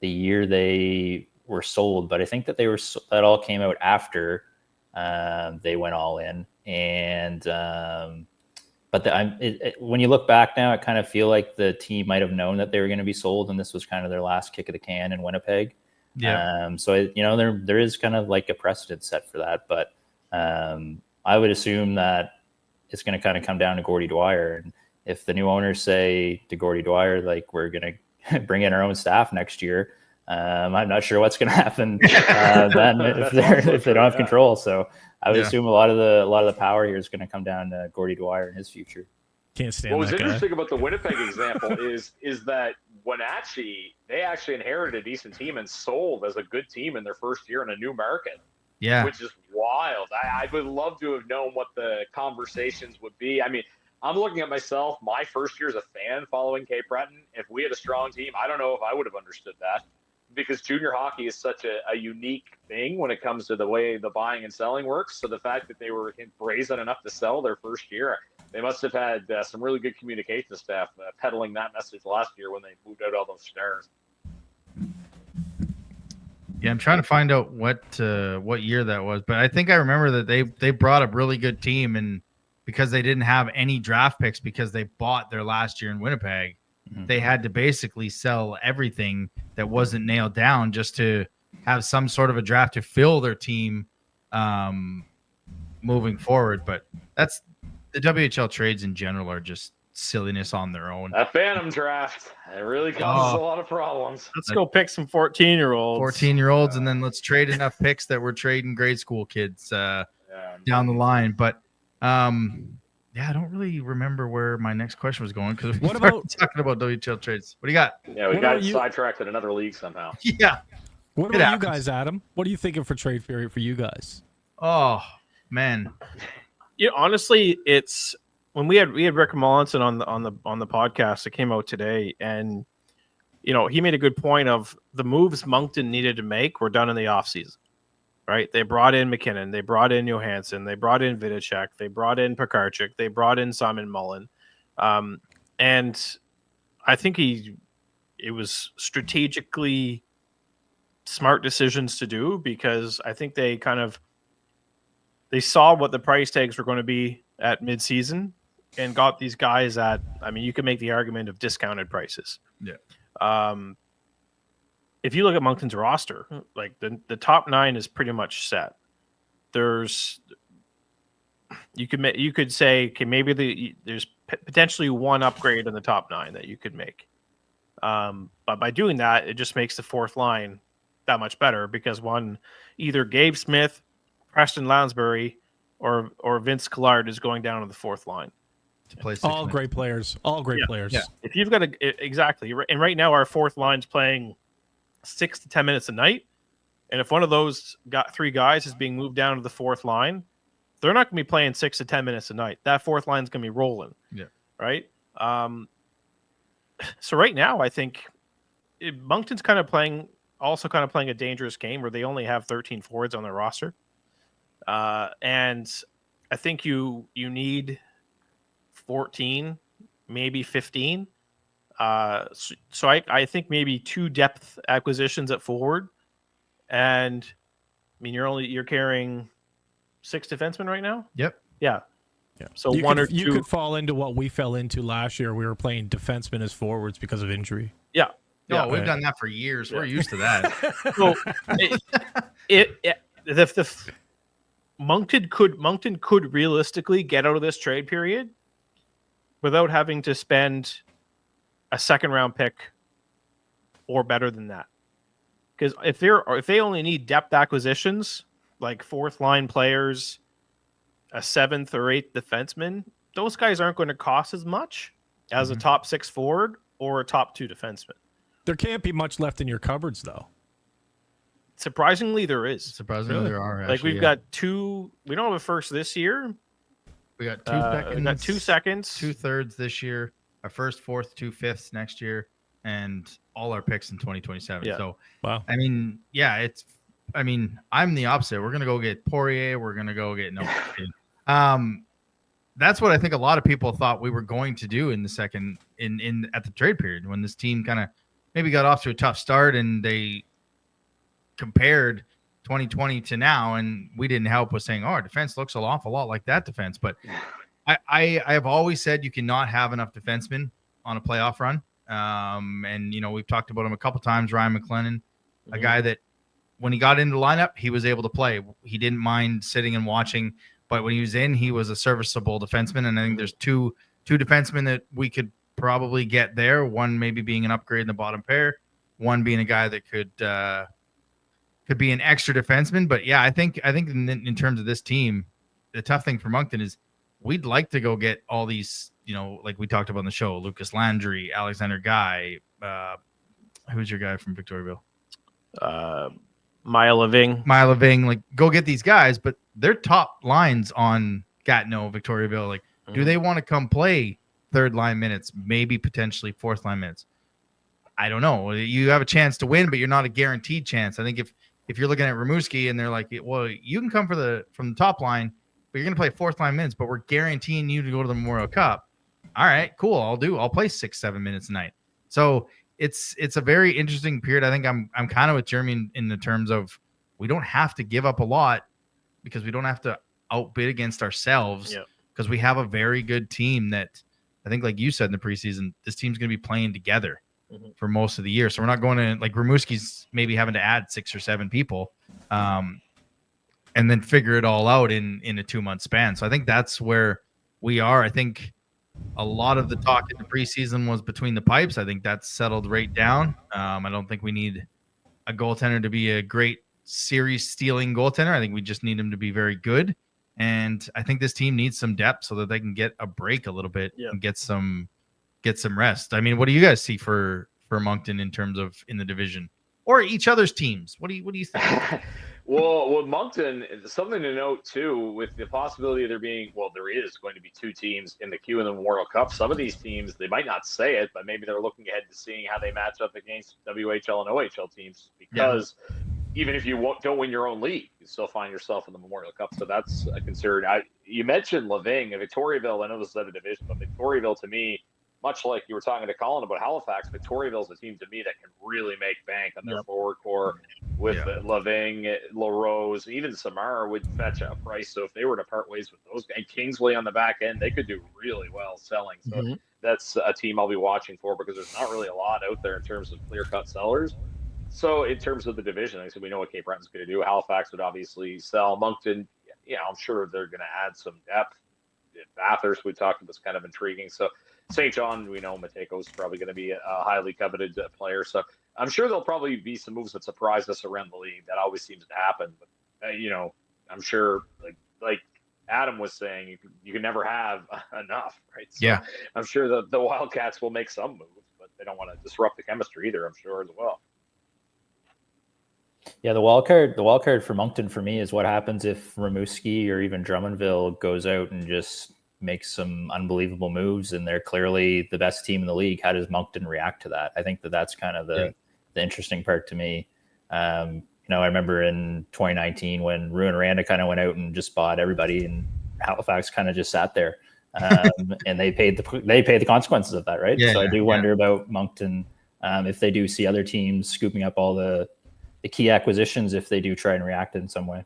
the year they were sold. But I think that that all came out after they went all in. And when you look back now, I kind of feel like the team might have known that they were going to be sold, and this was kind of their last kick of the can in Winnipeg. Yeah. So there is kind of like a precedent set for that, but I would assume that it's going to kind of come down to Gordie Dwyer. And if the new owners say to Gordie Dwyer, like, we're going to bring in our own staff next year, I'm not sure what's going to happen then if they don't have control. So I would assume a lot of the power here is going to come down to Gordie Dwyer and his future. Can't stand. What was interesting about the Winnipeg example is that Wenatchee, they actually inherited a decent team and sold as a good team in their first year in a new market. Yeah, which is wild. I would love to have known what the conversations would be. I mean, I'm looking at myself, my first year as a fan following Cape Breton. If we had a strong team, I don't know if I would have understood that, because junior hockey is such a unique thing when it comes to the way the buying and selling works. So the fact that they were brazen enough to sell their first year, they must have had some really good communication staff peddling that message last year when they moved out all those stars. Yeah, I'm trying to find out what year that was, but I think I remember that they brought a really good team, and because they didn't have any draft picks because they bought their last year in Winnipeg, they had to basically sell everything that wasn't nailed down just to have some sort of a draft to fill their team moving forward. But that's the WHL trades in general are just silliness on their own. That phantom draft, it really causes a lot of problems. Let's go pick some 14-year-olds. And then let's trade enough picks that we're trading grade school kids down the line. But I don't really remember where my next question was going, because we're talking about WHL trades. What do you got? Yeah, we got sidetracked in another league somehow. Yeah. What about you guys, Adam? What are you thinking for trade period for you guys? Oh, man. Honestly, it's when we had Rick Mollinson on the podcast that came out today, and he made a good point of the moves Moncton needed to make were done in the offseason. Right? They brought in McKinnon, they brought in Johansson, they brought in Vidicek, they brought in Pekarchik, they brought in Simon Mullen. And I think it was strategically smart decisions to do, because I think they saw what the price tags were going to be at midseason and got these guys at, I mean, you can make the argument of discounted prices. Yeah. if you look at Moncton's roster, like the top 9 is pretty much set. You could say, okay, maybe there's potentially one upgrade in the top 9 that you could make. But by doing that, it just makes the fourth line that much better because either Gabe Smith, Preston Lounsbury, or Vince Collard is going down to the fourth line. To play all great players. All great players. Yeah. If you've got exactly, and right now our fourth line's playing 6 to 10 minutes a night, and if one of those 3 guys is being moved down to the fourth line, they're not going to be playing 6 to 10 minutes a night. That fourth line's going to be rolling. Yeah. Right. So right now, I think Moncton's kind of playing a dangerous game where they only have 13 forwards on their roster. And I think you need 14, maybe 15. So I think maybe 2 depth acquisitions at forward. And I mean, you're carrying 6 defensemen right now. Yep. Yeah. Yeah. So you or 2. You could fall into what we fell into last year. We were playing defensemen as forwards because of injury. Yeah. No, we've done that for years. We're used to that. So Moncton could realistically get out of this trade period without having to spend a second round pick or better than that. Because if they only need depth acquisitions like fourth line players, a 7th or 8th defenseman, those guys aren't going to cost as much as a top 6 forward or a top 2 defenseman. There can't be much left in your cupboards, though. Surprisingly, there is. Surprisingly, there are. Like we've got 2. We don't have a first this year. We got 2 seconds. We got 2 seconds. 2 thirds this year. Our first, fourth, 2 fifths next year, and all our picks in 2027. Yeah. So, wow. I mean, yeah, I'm the opposite. We're gonna go get Poirier. We're gonna go get That's what I think a lot of people thought we were going to do in the second at the trade period when this team kind of maybe got off to a tough start and they compared 2020 to now, and we didn't help with saying, "Oh, our defense looks an awful lot like that defense." But I have always said you cannot have enough defensemen on a playoff run. And we've talked about him a couple times. Ryan McLennan, a guy that when he got into the lineup, he was able to play. He didn't mind sitting and watching, but when he was in, he was a serviceable defenseman. And I think there's two defensemen that we could probably get there. One maybe being an upgrade in the bottom pair, one being a guy that could be an extra defenseman. But yeah, I think in terms of this team, the tough thing for Moncton is we'd like to go get all these, like we talked about on the show, Lucas Landry, Alexander Guy, who's your guy from Victoriaville? Maya Leving. Like, go get these guys, but they're top lines on Gatineau, Victoriaville. Like, do they want to come play third line minutes, maybe potentially fourth line minutes? I don't know. You have a chance to win, but you're not a guaranteed chance. I think if you're looking at Rimouski and they're like, well, you can come from the top line, but you're going to play fourth line minutes, but we're guaranteeing you to go to the Memorial Cup. All right, cool. I'll play 6-7 minutes a night. So it's a very interesting period. I think I'm kind of with Jeremy in the terms of we don't have to give up a lot because we don't have to outbid against ourselves because we have a very good team that I think, like you said in the preseason, this team's going to be playing together for most of the year. So we're not going to, like, Rimouski's maybe having to add 6 or 7 people and then figure it all out in a 2-month span. So I think that's where we are. I think a lot of the talk in the preseason was between the pipes. I think that's settled right down. I don't think we need a goaltender to be a great series stealing goaltender. I think we just need him to be very good. And I think this team needs some depth so that they can get a break a little bit and get some rest. I mean, what do you guys see for Moncton in terms of in the division or each other's teams? What do you think? Well, Moncton, something to note too, with the possibility of there is going to be 2 teams in the Q and the Memorial Cup. Some of these teams, they might not say it, but maybe they're looking ahead to seeing how they match up against WHL and OHL teams because even if you don't win your own league, you still find yourself in the Memorial Cup. So that's a concern. You mentioned Leving and Victoriaville. I know this is a division, but Victoriaville to me, much like you were talking to Colin about Halifax, Victoriaville's a team to me that can really make bank on their forward core with Leving, LaRose, even Samara would fetch a price. So if they were to part ways with those guys, Kingsley on the back end, they could do really well selling. So that's a team I'll be watching for because there's not really a lot out there in terms of clear-cut sellers. So in terms of the division, like I said, we know what Cape Breton's going to do. Halifax would obviously sell. Moncton, I'm sure they're going to add some depth. Bathurst, we talked about, was kind of intriguing. So St. John, we know Mateko's probably going to be a highly coveted player. So I'm sure there'll probably be some moves that surprise us around the league. That always seems to happen. But, I'm sure, like Adam was saying, you can never have enough, right? So yeah. I'm sure the Wildcats will make some moves, but they don't want to disrupt the chemistry either, I'm sure, as well. Yeah, the wild card for Moncton for me is what happens if Rimouski or even Drummondville goes out and just makes some unbelievable moves, and they're clearly the best team in the league. How does Moncton react to that? I think that's kind of the interesting part to me. I remember in 2019 when Rouyn-Noranda kind of went out and just bought everybody, and Halifax kind of just sat there, and they paid the consequences of that, right? I do wonder about Moncton if they do see other teams scooping up all the key acquisitions, if they do try and react in some way.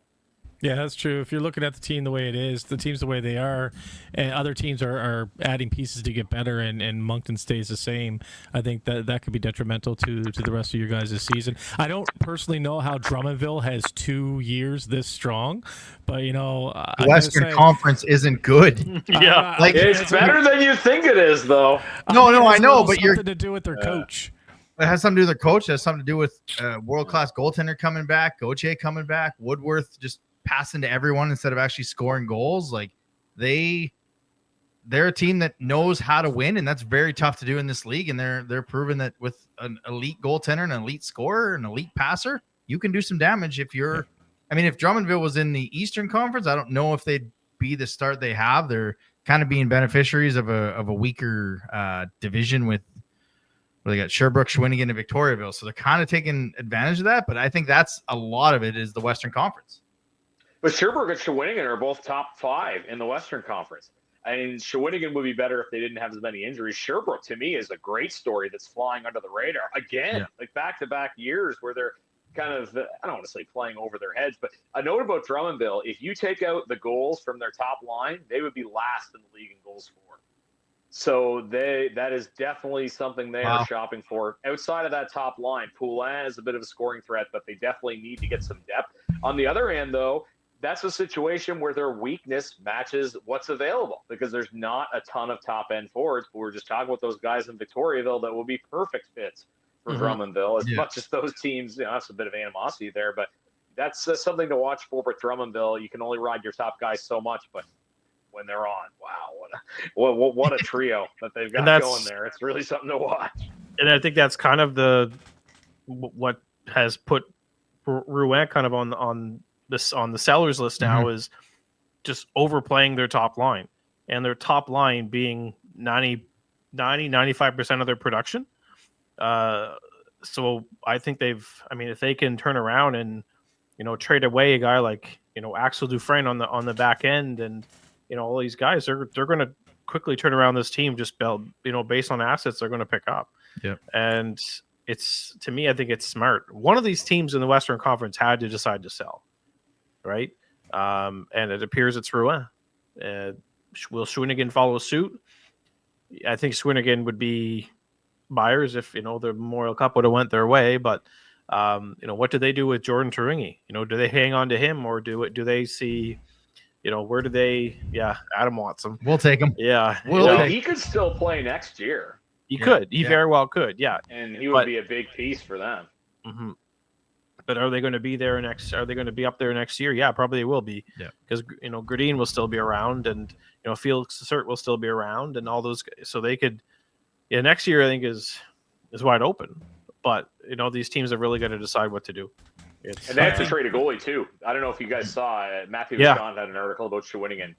Yeah, that's true. If you're looking at the team the way it is, the teams the way they are, and other teams are adding pieces to get better, and Moncton stays the same, I think that could be detrimental to the rest of your guys' season. I don't personally know how Drummondville has 2 years this strong, but the Western Conference isn't good. Yeah, it's better than you think it is, though. No, I know, but you're something to do with their coach. It has something to do with their coach. It has something to do with world-class goaltender coming back, Gauthier coming back, Woodworth just passing to everyone instead of actually scoring goals. Like they're a team that knows how to win, and that's very tough to do in this league. And they're proving that with an elite goaltender, an elite scorer, an elite passer, you can do some damage. If Drummondville was in the Eastern Conference, I don't know if they'd be the start they have. They're kind of being beneficiaries of a weaker division with. They got Sherbrooke, Shawinigan, and Victoriaville. So they're kind of taking advantage of that. But I think that's a lot of it is the Western Conference. But Sherbrooke and Shawinigan are both top 5 in the Western Conference. I mean, Shawinigan would be better if they didn't have as many injuries. Sherbrooke, to me, is a great story that's flying under the radar. Again, like back-to-back years where they're kind of, I don't want to say playing over their heads, but a note about Drummondville, if you take out the goals from their top line, they would be last in the league in goals for. So that is definitely something they are shopping for. Outside of that top line, Poulin is a bit of a scoring threat, but they definitely need to get some depth. On the other hand, though, that's a situation where their weakness matches what's available because there's not a ton of top-end forwards. But we're just talking about those guys in Victoriaville that will be perfect fits for Drummondville. As much as those teams, that's a bit of animosity there, but that's something to watch for with Drummondville. You can only ride your top guys so much, but when they're on, wow, what a trio that they've got going there. It's really something to watch. And I think that's kind of what has put Rouen kind of on the sellers list now is just overplaying their top line, and their top line being 95% of their production. So I think if they can turn around and trade away a guy like Axel Dufresne on the back end, and all these guys, they're going to quickly turn around this team just based on assets they're going to pick up. Yeah. And to me, I think it's smart. One of these teams in the Western Conference had to decide to sell, right? And it appears it's Rouen. Will Shawinigan follow suit? I think Shawinigan would be buyers if the Memorial Cup would have went their way. But what do they do with Jordan Turingi? Do they hang on to him, or do they see? Where do they? Yeah, Adam wants him. We'll take him. Yeah, he could still play next year. He could. He very well could. Yeah, and he would be a big piece for them. Mm-hmm. But are they going to be there next? Are they going to be up there next year? Yeah, probably they will be. Yeah, because Gradine will still be around, and Felix Cert will still be around, and all those. So they could. Yeah, next year I think is wide open, but these teams are really going to decide what to do. And they have to trade a goalie too. I don't know if you guys saw Matthew Vachon had an article about Shawinigan,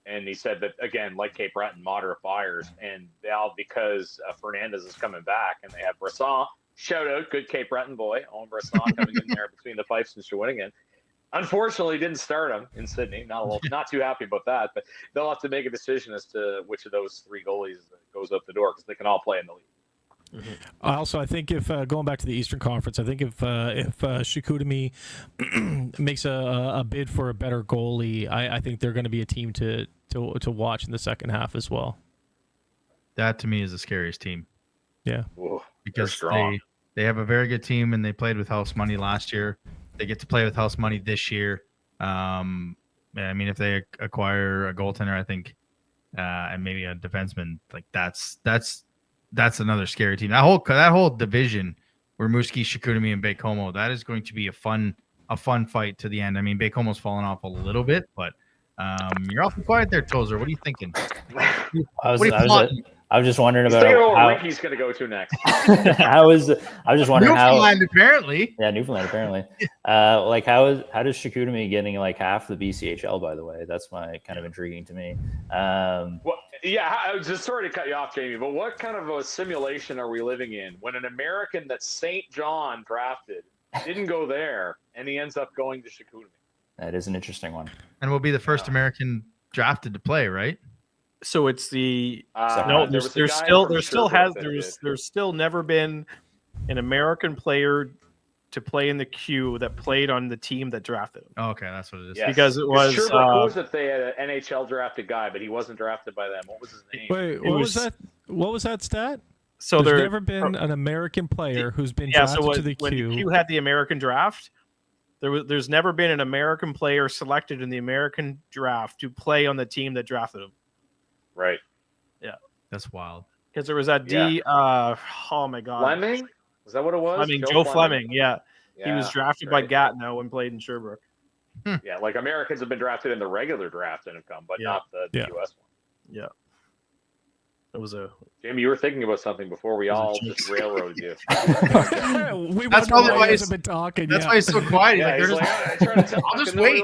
and he said that again, like Cape Breton, moderate buyers, and because Fernandez is coming back, and they have Bresson. Shout out, good Cape Breton boy, Owen Bresson coming in there between the pipes and Shawinigan. Unfortunately, didn't start him in Sydney. Not too happy about that, but they'll have to make a decision as to which of those 3 goalies goes up the door because they can all play in the league. Also, I think if going back to the Eastern Conference, I think if Chicoutimi makes a bid for a better goalie, I think they're going to be a team to watch in the second half as well. That to me is the scariest team. Yeah, Ooh, because They have a very good team, and they played with house money last year. They get to play with house money this year. I mean, if they acquire a goaltender, I think, and maybe a defenseman, like that's another scary team. That whole division, Rimouski, Chicoutimi, and Baie-Comeau, that is going to be a fun fight to the end. I mean, Baie-Comeau's fallen off a little bit, but you're awful quiet there, Tozer. What are you thinking? I was just wondering about how Ricky's going to go to next. I was just wondering Newfoundland, apparently. Yeah, Newfoundland apparently. Like how does Chicoutimi getting like half the BCHL? By the way, that's kind of intriguing to me. Well, yeah, I was just sorry to cut you off, Jamie, but what kind of a simulation are we living in when an American that St. John drafted didn't go there and he ends up going to Chicoutimi? That is an interesting one. And will be the first American drafted to play, right? So it's the there's still never been an American player to play in the queue that played on the team that drafted him. Oh, okay, that's what it is. Yes. Because it was who was it? They had an NHL drafted guy, but he wasn't drafted by them. What was his name? Wait, what was that? What was that stat? So there's never been an American player who's been drafted to the when queue. The queue had the American draft. There's never been an American player selected in the American draft to play on the team that drafted him. Right. Yeah. That's wild. Because there was that oh my God. Fleming? Is that what it was? Joe Fleming. Yeah. He was drafted by Gatineau and played in Sherbrooke. Yeah, like Americans have been drafted in the regular draft and have come, but not the US one. Yeah. It was Jamie, you were thinking about something before we all just railroaded you. That's probably why he's been talking. That's why he's so quiet. I'll just wait.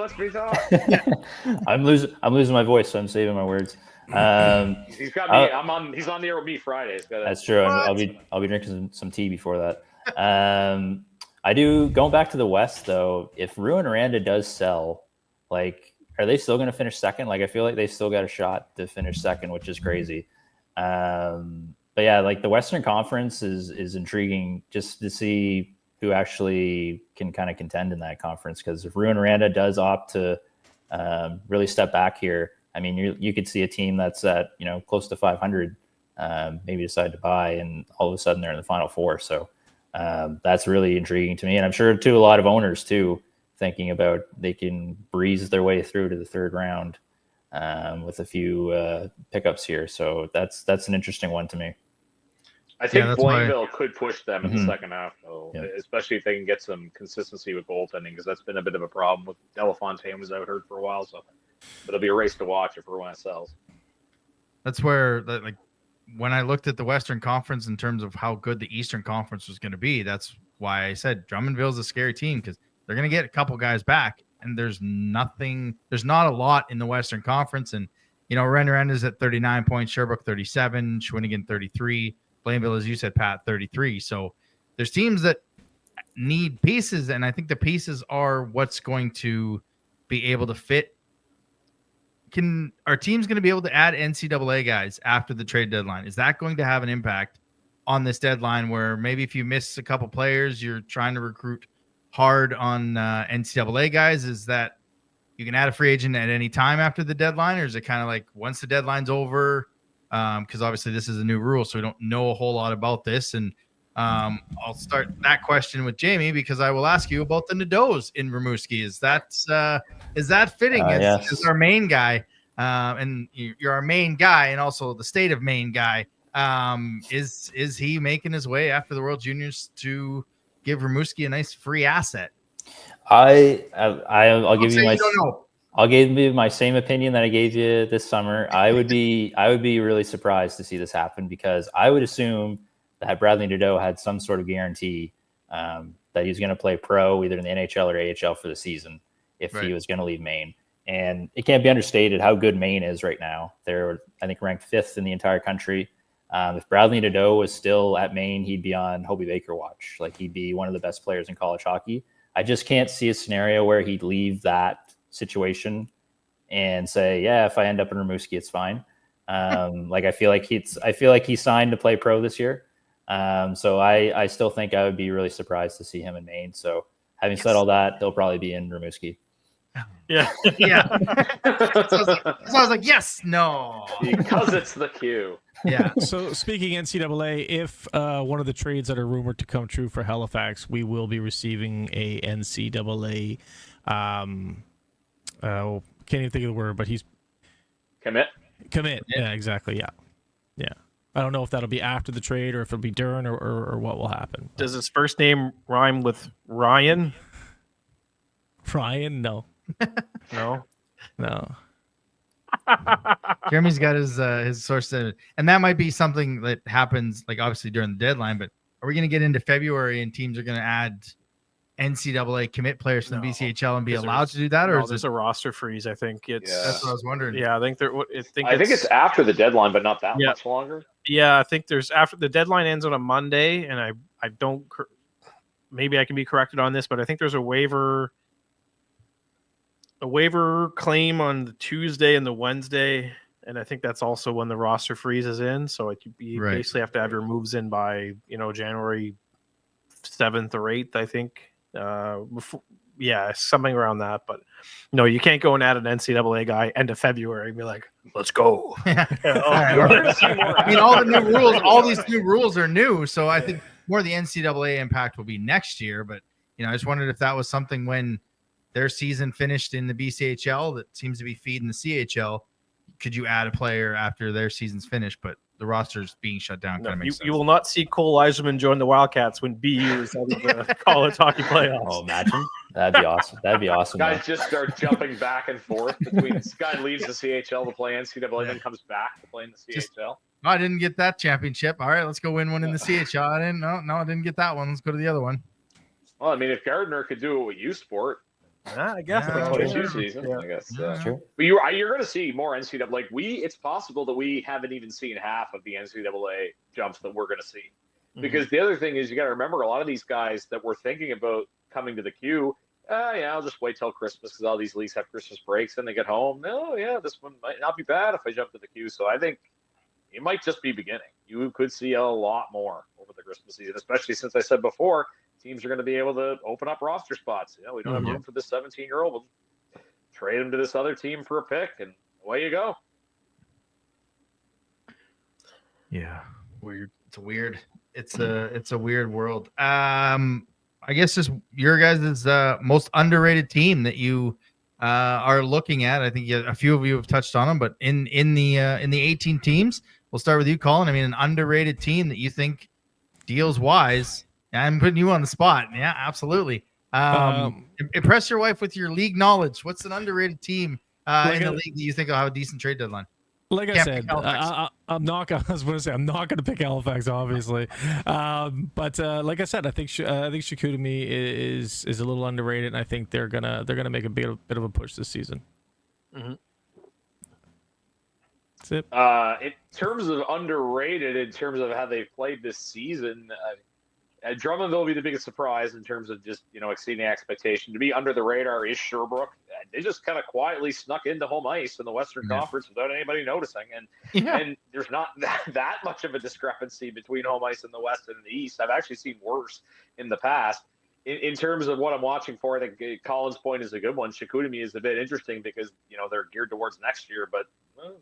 I'm losing my voice, so I'm saving my words. He's got me. He's on the air with me Fridays. That's true. I'll be drinking some tea before that. I do. Going back to the West though, if Rouyn-Noranda does sell, like, are they still going to finish second? Like, I feel like they still got a shot to finish second, which is crazy. But yeah, like the Western Conference is intriguing just to see who actually can kind of contend in that conference. Because if Rouyn-Noranda does opt to really step back here, I mean, you could see a team that's at close to 500, maybe decide to buy, and all of a sudden they're in the Final Four. So that's really intriguing to me, and I'm sure to a lot of owners too, thinking about they can breeze their way through to the third round with a few pickups here. So that's an interesting one to me. I think Blainville could push them in the second half, though, especially if they can get some consistency with goaltending, because that's been a bit of a problem with Delafontaine was out hurt for a while. So it'll be a race to watch if Rouen sells. That's where, like, when I looked at the Western Conference in terms of how good the Eastern Conference was going to be, that's why I said Drummondville's a scary team, because they're going to get a couple guys back, and there's not a lot in the Western Conference. And, Rouyn-Noranda is at 39 points, Sherbrooke 37, Shawinigan 33, Blainville, as you said, Pat, 33. So there's teams that need pieces, and I think the pieces are what's going to be able to fit. Our team's going to be able to add NCAA guys after the trade deadline? Is that going to have an impact on this deadline, where maybe if you miss a couple players, you're trying to recruit hard on NCAA guys? Is that you can add a free agent at any time after the deadline, or is it kind of like once the deadline's over? Because obviously this is a new rule, so we don't know a whole lot about this. And I'll start that question with Jamie, because I will ask you about the Nadeaus in Rimouski. Is that fitting as our main guy? And you're our main guy, and also the state of Maine guy. Is he making his way after the World Juniors to give Rimouski a nice free asset? I'll give you my. I'll give you my same opinion that I gave you this summer. I would be really surprised to see this happen, because I would assume that Bradley Nadeau had some sort of guarantee that he's going to play pro either in the NHL or AHL for the season if he was going to leave Maine. And it can't be understated how good Maine is right now. They're, I think, ranked 5th in the entire country. If Bradley Nadeau was still at Maine, he'd be on Hobey Baker watch. Like, he'd be one of the best players in college hockey. I just can't see a scenario where he'd leave that situation and say, yeah, if I end up in Rimouski, it's fine. Like, I feel like he signed to play pro this year. So I still think I would be really surprised to see him in Maine. So having said all that, he'll probably be in Rimouski. Yeah. Yeah. So I was like, yes, no. Because it's the Q. Yeah. So speaking NCAA, if one of the trades that are rumored to come true for Halifax, we will be receiving a NCAA. Can't even think of the word, but he's Commit. Yeah, exactly. Yeah. I don't know if that'll be after the trade or if it'll be during or what will happen. Does his first name rhyme with Ryan? Ryan? No. Jeremy's got his source, and that might be something that happens, like obviously during the deadline. But are we going to get into February and teams are going to add NCAA commit players from the BCHL and be allowed to do that, or is there's a roster freeze? I think it's. Yeah. That's what I was wondering. Yeah, I think I think it's after the deadline, but not that much longer. Yeah, I think there's after the deadline ends on a Monday, and I don't. Maybe I can be corrected on this, but I think there's a waiver claim on the Tuesday and the Wednesday, and I think that's also when the roster freeze is in. So you basically have to have your moves in by January 7th or 8th, I think. Something around that. But no, you can't go and add an NCAA guy end of February and be like, let's go. I mean, all the new rules, all these new rules are new, so I think more of the NCAA impact will be next year. But I just wondered if that was something when their season finished in the BCHL that seems to be feeding the CHL. Could you add a player after their season's finished, but the roster's being shut down? You will not see Cole Eiserman join the Wildcats when BU is out of the college hockey playoffs. Oh, imagine. That'd be awesome. Guys just start jumping back and forth between this guy leaves the CHL to play NCAA, then comes back to play in the CHL. I didn't get that championship. All right, let's go win one in the CHL. I didn't get that one. Let's go to the other one. Well, I mean, if Gardner could do it with U Sport, I guess. I guess. That's true. But you're going to see more NCAA. It's possible that we haven't even seen half of the NCAA jumps that we're going to see. Because the other thing is, you got to remember, a lot of these guys that were thinking about coming to the Q, I'll just wait till Christmas because all these leagues have Christmas breaks and they get home. This one might not be bad if I jump to the Q. So I think it might just be beginning. You could see a lot more over the Christmas season, especially since I said before, teams are going to be able to open up roster spots. We don't have room for this 17-year-old. We'll trade him to this other team for a pick, and away you go. Yeah, weird. It's a weird world. I guess just your guys' most underrated team that you are looking at. I think a few of you have touched on them, but in the 18 teams, we'll start with you, Colin. I mean, an underrated team that you think deals wise. I'm putting you on the spot. Yeah, absolutely. Impress your wife with your league knowledge. What's an underrated team in the league that you think will have a decent trade deadline? Like I said, I'm not going to pick Halifax, obviously. But like I said, I think Chicoutimi is a little underrated, and I think they're gonna make a bit of a push this season. Mm-hmm. That's it. In terms of underrated, in terms of how they've played this season, Drummondville will be the biggest surprise in terms of just exceeding expectation. To be under the radar is Sherbrooke. They just kind of quietly snuck into home ice in the Western Conference without anybody noticing, and there's not that much of a discrepancy between home ice in the West and the East. I've actually seen worse in the past. In terms of what I'm watching for, I think Colin's point is a good one. Chicoutimi is a bit interesting because they're geared towards next year, but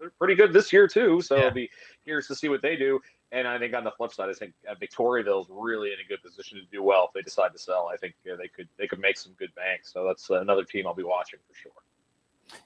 they're pretty good this year too. So I'll be curious to see what they do. And I think on the flip side, I think Victoriaville is really in a good position to do well if they decide to sell. I think they could make some good bank. So that's another team I'll be watching for sure.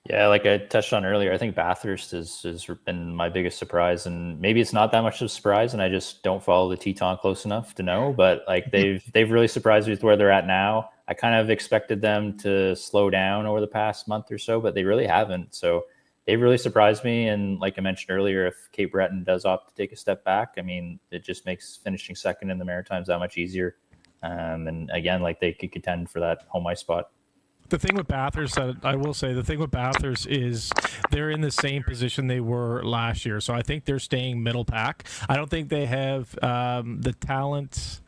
Yeah, like I touched on earlier, I think Bathurst has been my biggest surprise, and maybe it's not that much of a surprise, and I just don't follow the Teton close enough to know. But like they've really surprised me with where they're at now. I kind of expected them to slow down over the past month or so, but they really haven't. So they've really surprised me. And like I mentioned earlier, if Cape Breton does opt to take a step back, I mean, it just makes finishing second in the Maritimes that much easier. And again, like they could contend for that home ice spot. The thing with Bathurst, I will say, is they're in the same position they were last year. So I think they're staying middle pack. I don't think they have the talent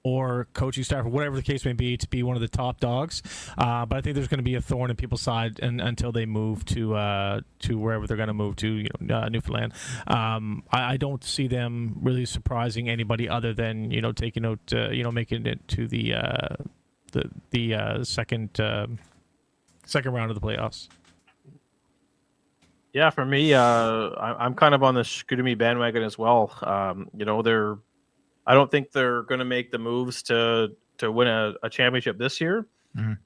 or coaching staff or whatever the case may be to be one of the top dogs. But I think there's going to be a thorn in people's side until they move to wherever they're going to move to, Newfoundland. I don't see them really surprising anybody other than, taking out, making it to the second round of the playoffs. Yeah, for me, I'm kind of on the Chicoutimi bandwagon as well. I don't think they're going to make the moves to win a championship this year,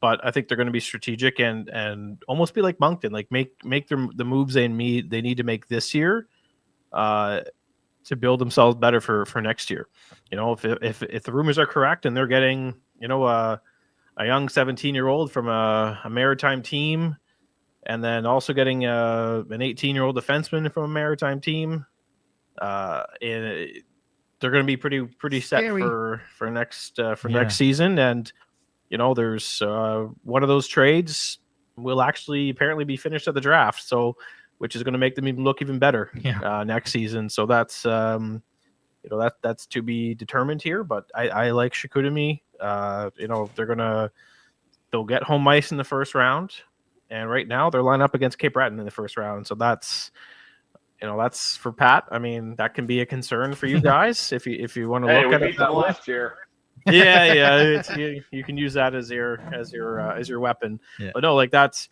but I think they're going to be strategic and almost be like Moncton, like make the moves they need to make this year to build themselves better for next year. If the rumors are correct and they're getting a young 17-year-old from a Maritime team, and then also getting an 18-year-old defenseman from a Maritime team, and they're going to be pretty set for next season. And there's one of those trades will actually apparently be finished at the draft, so which is going to make them even look even better next season. So that's that's to be determined here. But I like Chicoutimi. They'll get home ice in the first round, and right now they're lined up against Cape Breton in the first round. So that's for Pat. I mean, that can be a concern for you guys if you want to look at it that way. Last year. You can use that as your weapon. Yeah. But no, like that's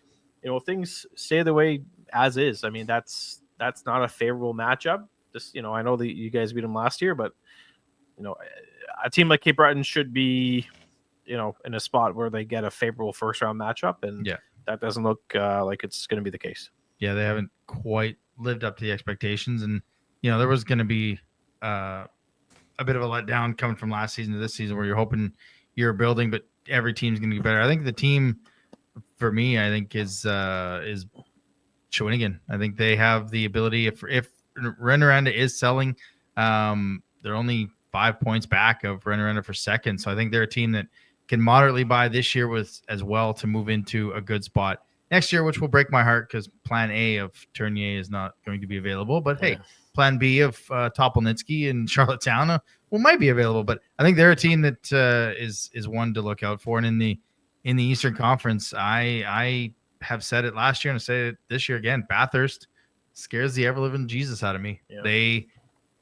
things stay the way as is. I mean, that's not a favorable matchup. Just I know that you guys beat them last year, but a team like Cape Breton should be in a spot where they get a favorable first round matchup, and that doesn't look like it's going to be the case. Yeah, they haven't quite lived up to the expectations, and there was going to be a bit of a letdown coming from last season to this season, where you're hoping you're building, but every team's going to be better. I think the team for me, is Shawinigan. I think they have the ability. If Rouyn-Noranda is selling, they're only 5 points back of Rouyn-Noranda for second. So I think they're a team that can moderately buy this year with as well to move into a good spot next year, which will break my heart because Plan A of Tournier is not going to be available. But hey, Plan B of Topolnitsky and Charlottetown might be available. But I think they're a team that is one to look out for. And in the Eastern Conference, I have said it last year and I say it this year again. Bathurst scares the ever-living Jesus out of me. Yeah. They,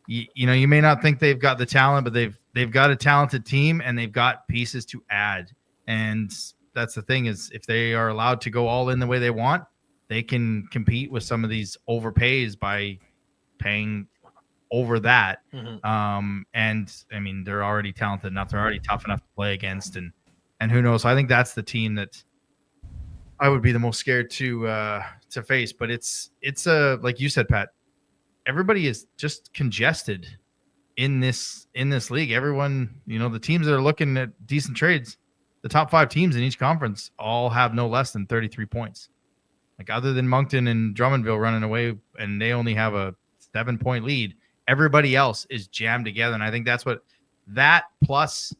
you may not think they've got the talent, but they've got a talented team and they've got pieces to add. And that's the thing is if they are allowed to go all in the way they want, they can compete with some of these overpays by paying over that. Mm-hmm. And I mean, they're already talented enough. They're already tough enough to play against. And who knows? So I think that's the team that I would be the most scared to face. But it's like you said, Pat, everybody is just congested in this league. Everyone, the teams that are looking at decent trades, the top 5 teams in each conference all have no less than 33 points. Like other than Moncton and Drummondville running away, and they only have a 7-point lead. Everybody else is jammed together, and I think that's what that plus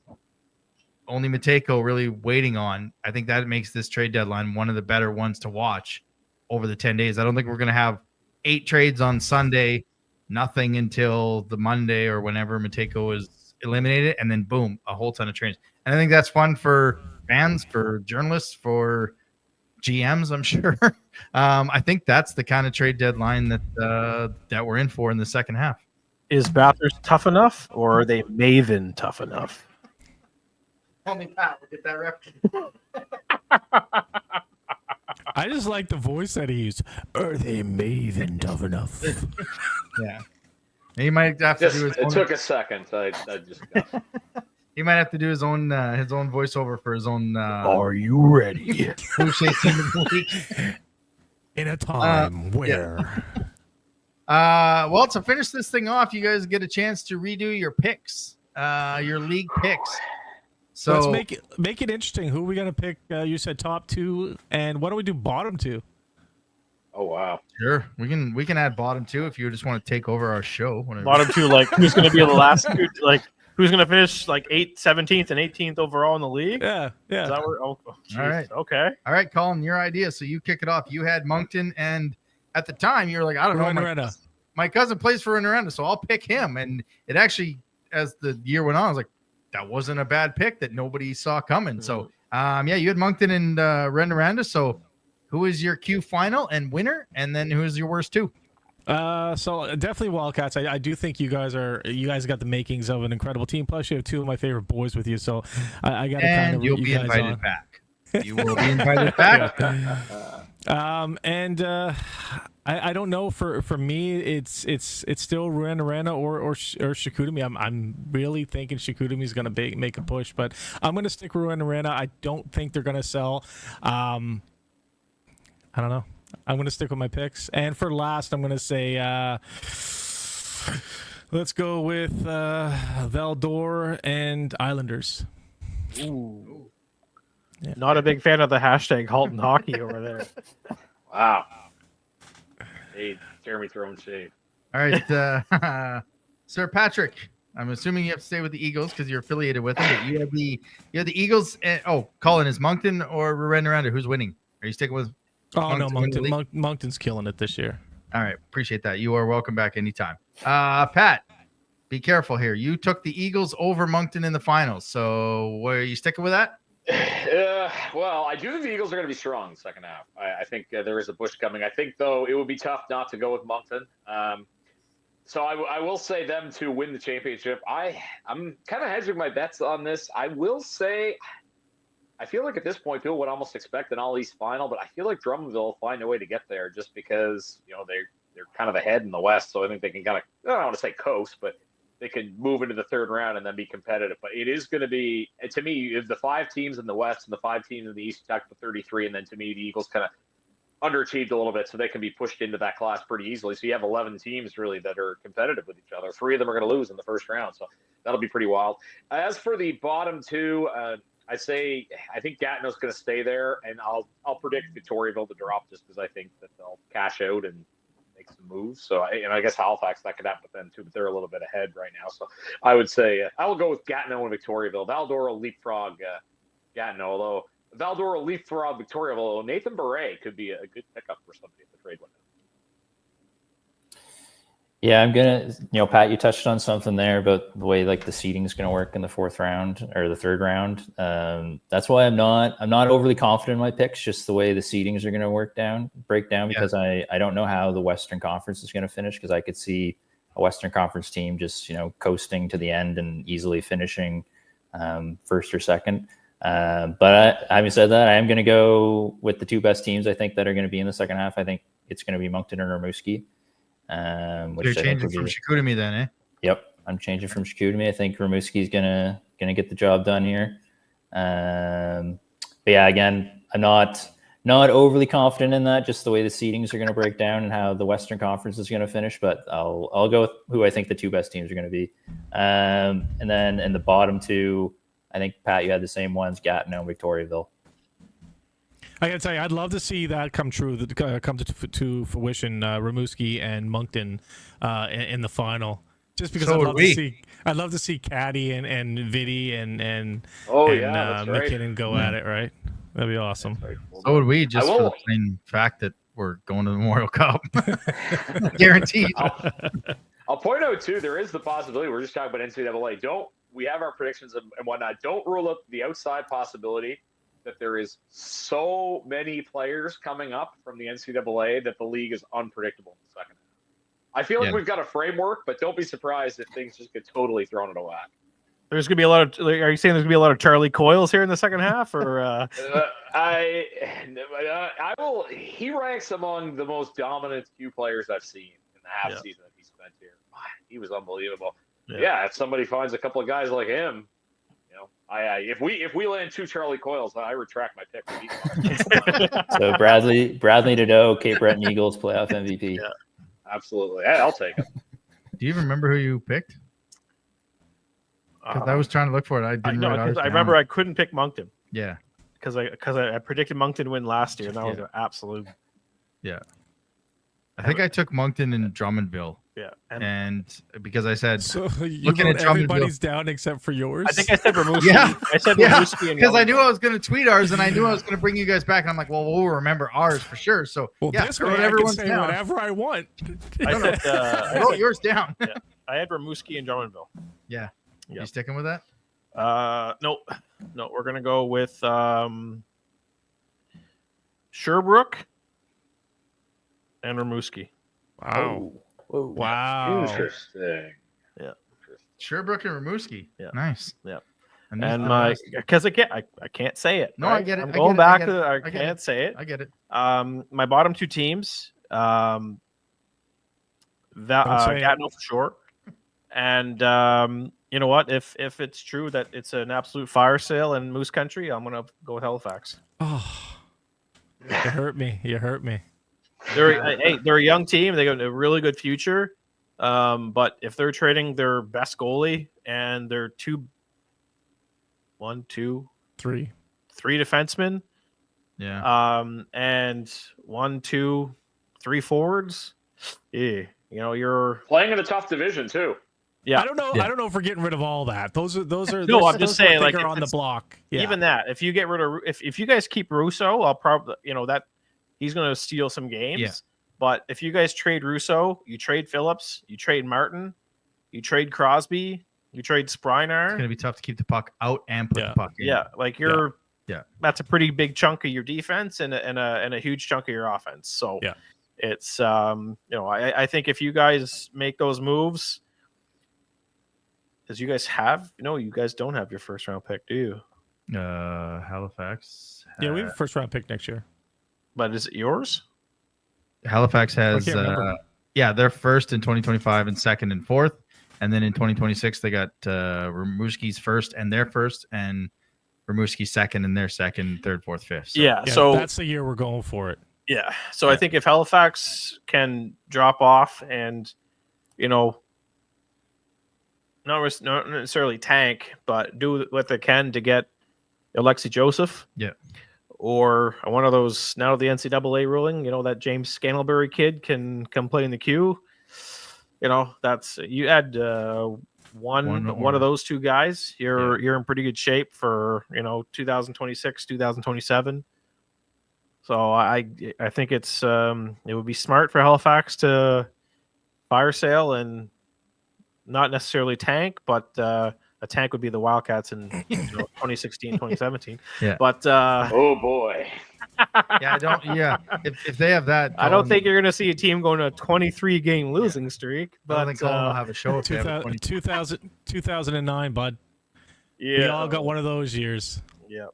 only Matejko really waiting on. I think that makes this trade deadline one of the better ones to watch over the 10 days. I don't think we're going to have 8 trades on Sunday, nothing until the Monday or whenever Matejko is eliminated, and then boom, a whole ton of trades. And I think that's fun for fans, for journalists, for GMs, I'm sure. I think that's the kind of trade deadline that we're in for in the second half. Is Bathurst tough enough, or are they Maven tough enough? Only Pat will get that reference. I just like the voice that he used. Are they Maven tough enough? Yeah. He might have to do his own. It took a second. I just got... He might have to do his own voiceover for his own. Are you ready? In a time where. Yeah. Well, to finish this thing off, you guys get a chance to redo your picks, your league picks. So let's make it interesting. Who are we gonna pick? You said top 2, and why don't we do bottom 2? Oh wow! Sure, we can add bottom 2 if you just want to take over our show. Whatever. Bottom 2, like who's gonna be the last 2? Like who's gonna finish like 17th and 18th overall in the league? Yeah. Is that where, all right. Okay. All right, Colin, your idea. So you kick it off. You had Moncton, and at the time you were like, I don't know, my cousin plays for Rouyn-Noranda, so I'll pick him. And it actually, as the year went on, I was like, that wasn't a bad pick that nobody saw coming. So, you had Moncton and Rouyn-Noranda. So, who is your Q final and winner? And then who is your worst 2? So definitely Wildcats. I do think you guys got the makings of an incredible team. Plus, you have 2 of my favorite boys with you. So, I got to kind of you'll be invited back. You will be invited back. I don't know. For me, it's still Ruanarana or Chicoutimi. I'm really thinking Chicoutimi is going to make a push, but I'm going to stick with Ruanarana. I don't think they're going to sell. I don't know. I'm going to stick with my picks. And for last, I'm going to say let's go with Val-d'Or and Islanders. Ooh. Yeah. Not a big fan of the hashtag Halton Hockey over there. Wow. Hey, Jeremy throwing shade. All right, Sir Patrick. I'm assuming you have to stay with the Eagles because you're affiliated with them. But you have the Eagles. And, Colin, is Moncton or Ruanarana? Who's winning? Are you sticking with? Moncton's killing it this year. All right, appreciate that. You are welcome back anytime. Pat, be careful here. You took the Eagles over Moncton in the finals, so are you sticking with that? Well, I do think the Eagles are going to be strong in the second half. I think there is a push coming. I think, though, it would be tough not to go with Moncton. So I will say them to win the championship. I'm kind of hedging my bets on this. I will say I feel like at this point people would almost expect an all-East final, but I feel like Drummondville will find a way to get there just because, they're kind of ahead in the West. So I think they can kind of, I don't want to say coast, but they can move into the third round and then be competitive. But it is going to be, to me, if the 5 teams in the West and the 5 teams in the East attack for 33, and then to me, the Eagles kind of underachieved a little bit, so they can be pushed into that class pretty easily. So you have 11 teams really that are competitive with each other. 3 of them are going to lose in the first round. So that'll be pretty wild. As for the bottom 2, I think Gatineau's going to stay there, and I'll predict Victoriaville to drop just because I think that they'll cash out and make some moves. So I guess Halifax, that could happen with them too, but they're a little bit ahead right now. So I would say I will go with Gatineau and Victoriaville. Val-d'Or will leapfrog Gatineau, although Val-d'Or will leapfrog Victoriaville. Nathan Beret could be a good pickup for somebody at the trade window. Yeah, I'm gonna, Pat, you touched on something there about the way like the seeding is gonna work in the 4th round or the 3rd round. That's why I'm not overly confident in my picks, just the way the seedings are gonna break down, because I don't know how the Western Conference is gonna finish, because I could see a Western Conference team just coasting to the end and easily finishing first or second. But having said that, I am gonna go with the 2 best teams I think that are gonna be in the second half. I think it's gonna be Moncton and Rimouski. You're changing from Chicoutimi then, eh? Yep, I'm changing from Chicoutimi. I think Rimouski's gonna get the job done here. But yeah, again, I'm not overly confident in that, just the way the seedings are gonna break down and how the Western Conference is gonna finish. But I'll go with who I think the 2 best teams are gonna be. And then in the bottom 2, I think, Pat, you had the same ones: Gatineau and Victoriaville. I gotta tell you, I'd love to see that come true, come to fruition. Rimouski and Moncton in the final, just because I'd love to see Caddy and Vitti and McKinnon go at it. Right, that'd be awesome. Cool. So would we, just for the plain fact that we're going to the Memorial Cup, guaranteed. I'll point out too, there is the possibility. We're just talking about NCAA. We have our predictions and whatnot. Don't rule out the outside possibility that there is so many players coming up from the NCAA that the league is unpredictable in the second half. I feel like we've got a framework, but don't be surprised if things just get totally thrown out of whack. There's going to be a lot of. Are you saying there's going to be a lot of Charlie Coyles here in the second half, or? I will. He ranks among the most dominant Q players I've seen in the half season that he spent here. He was unbelievable. Yeah, if somebody finds a couple of guys like him. If we land 2 Charlie Coyles, I retract my pick. So Bradley Nadeau, Cape Breton Eagles playoff MVP. Yeah, absolutely. I'll take it. Do you remember who you picked? Because I was trying to look for it. I remember I couldn't pick Moncton. Yeah, because I predicted Moncton win last year, and that was an absolute. Yeah, I think I took Moncton and Drummondville. Yeah, and because I said, so looking at everybody's down except for yours. I think I said Rimouski. I said Rimouski, because I knew I was going to tweet ours, and I knew I was going to bring you guys back. And I'm like, well, we'll remember ours for sure. So this way I can say whatever I want. I said, I wrote yours down. Yeah. I had Rimouski and Drummondville. Yeah. You sticking with that? No, we're gonna go with Sherbrooke and Rimouski. Wow. Whoa. Wow. Interesting. Yeah. Sherbrooke and Rimouski. Yeah. Nice. Yeah. And because I can't say it. No, right? I get it. I'm I going get it, I back get to it, I I get can't it. say it. I get it. My bottom two teams, Don't say it. Gatineau for sure. And you know what? If it's true that it's an absolute fire sale in Moose Country, I'm gonna go with Halifax. Oh, you hurt me. You hurt me. They're a young team. They got a really good future. But if they're trading their best goalie and their three defensemen, and 1, 2, 3 forwards, you're playing in a tough division too. Yeah, I don't know. Yeah. I don't know if we're getting rid of all that. Those are. No, I'm just saying, like, are if on the it's- block. Yeah. even that. If you get rid of, if you guys keep Russo, I'll probably, that he's going to steal some games. Yeah. But if you guys trade Russo, you trade Phillips, you trade Martin, you trade Crosby, you trade It's going Springer. to be tough to keep the puck out and put Yeah. the puck in. Yeah, like you're. Yeah. That's a pretty big chunk of your defense and a huge chunk of your offense. So Yeah. it's I think if you guys make those moves, because you guys you guys don't have your first round pick, do you? Halifax. Yeah, we have a first round pick next year. But is it yours? Halifax has can't remember. they're first in 2025 and second and fourth, and then in 2026 they got Rimouski's first and their first, and Rimouski's second and their second, third, fourth, fifth. So, Yeah, so that's the year we're going for it. yeah. So I think if Halifax can drop off and not necessarily tank, but do what they can to get Alexi Joseph. Yeah. Or one of those, now the NCAA ruling, that James Scantlebury kid can come play in the queue. That's you add one of those two guys, you're in pretty good shape for 2026, 2027. So I think it's it would be smart for Halifax to fire sale and not necessarily tank, but a tank would be the Wildcats in 2016, 2017. Yeah. But Oh boy. If they have that, I don't think you're going to see a team going on a 23 game losing streak. I don't But think Colin will have a show. If they have a 2009, bud. We all got one of those years. Yeah.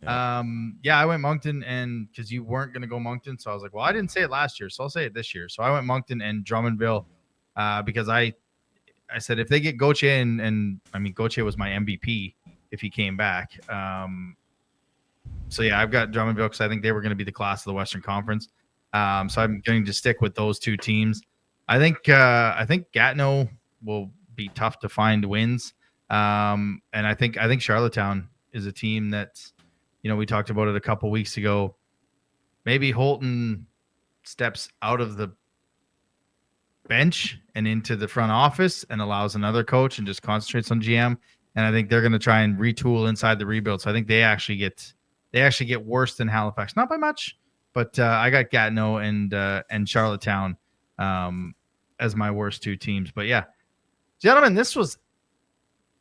I went Moncton, and because you weren't going to go Moncton, so I was like, well, I didn't say it last year, so I'll say it this year. So I went Moncton and Drummondville because I said if they get Gauthier, and I mean Gauthier was my MVP if he came back. So yeah, I've got Drummondville because I think they were going to be the class of the Western Conference. So I'm going to stick with those two teams. I think Gatineau will be tough to find wins, and I think Charlottetown is a team that, we talked about it a couple weeks ago. Maybe Holton steps out of the bench and into the front office and allows another coach and just concentrates on GM. And I think they're going to try and retool inside the rebuild. So I think they actually get worse than Halifax, not by much, but I got Gatineau and Charlottetown as my worst two teams. But yeah, gentlemen, this was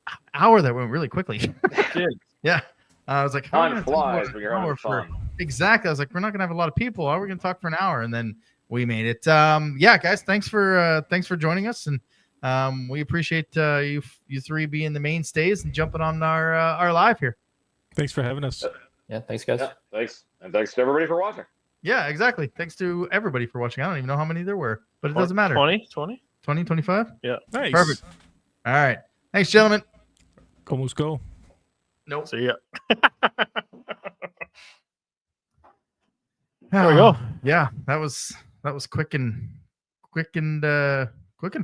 an hour that went really quickly. Yeah. I was like, time flies when you're having fun. Exactly. I was like, we're not going to have a lot of people. How are we going to talk for an hour? And then we made it. Yeah, guys, thanks for joining us, and we appreciate you three being the mainstays and jumping on our live here. Thanks for having us. Yeah, thanks, guys. Yeah, thanks. And thanks to everybody for watching. Yeah, exactly. Thanks to everybody for watching. I don't even know how many there were, but it doesn't matter. 20? 25? Yeah. Nice. Perfect. All right. Thanks, gentlemen. Go Moose, go. Nope. See ya. There we go. Yeah, that was quick and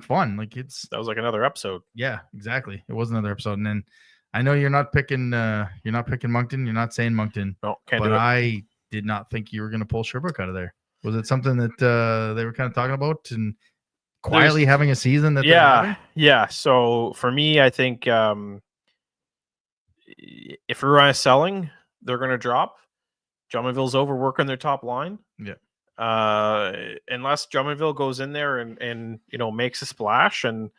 fun. Like That was like another episode. Yeah, exactly. It was another episode. And then I know you're not picking Moncton. You're not saying Moncton. No, can't but do it. I did not think you were going to pull Sherbrooke out of there. Was it something that they were kind of talking about and quietly having a season that? Yeah. So for me, I think if Rouen is selling, they're going to drop. Drummondville's overworking their top line. Yeah. Unless Drummondville goes in there and makes a splash and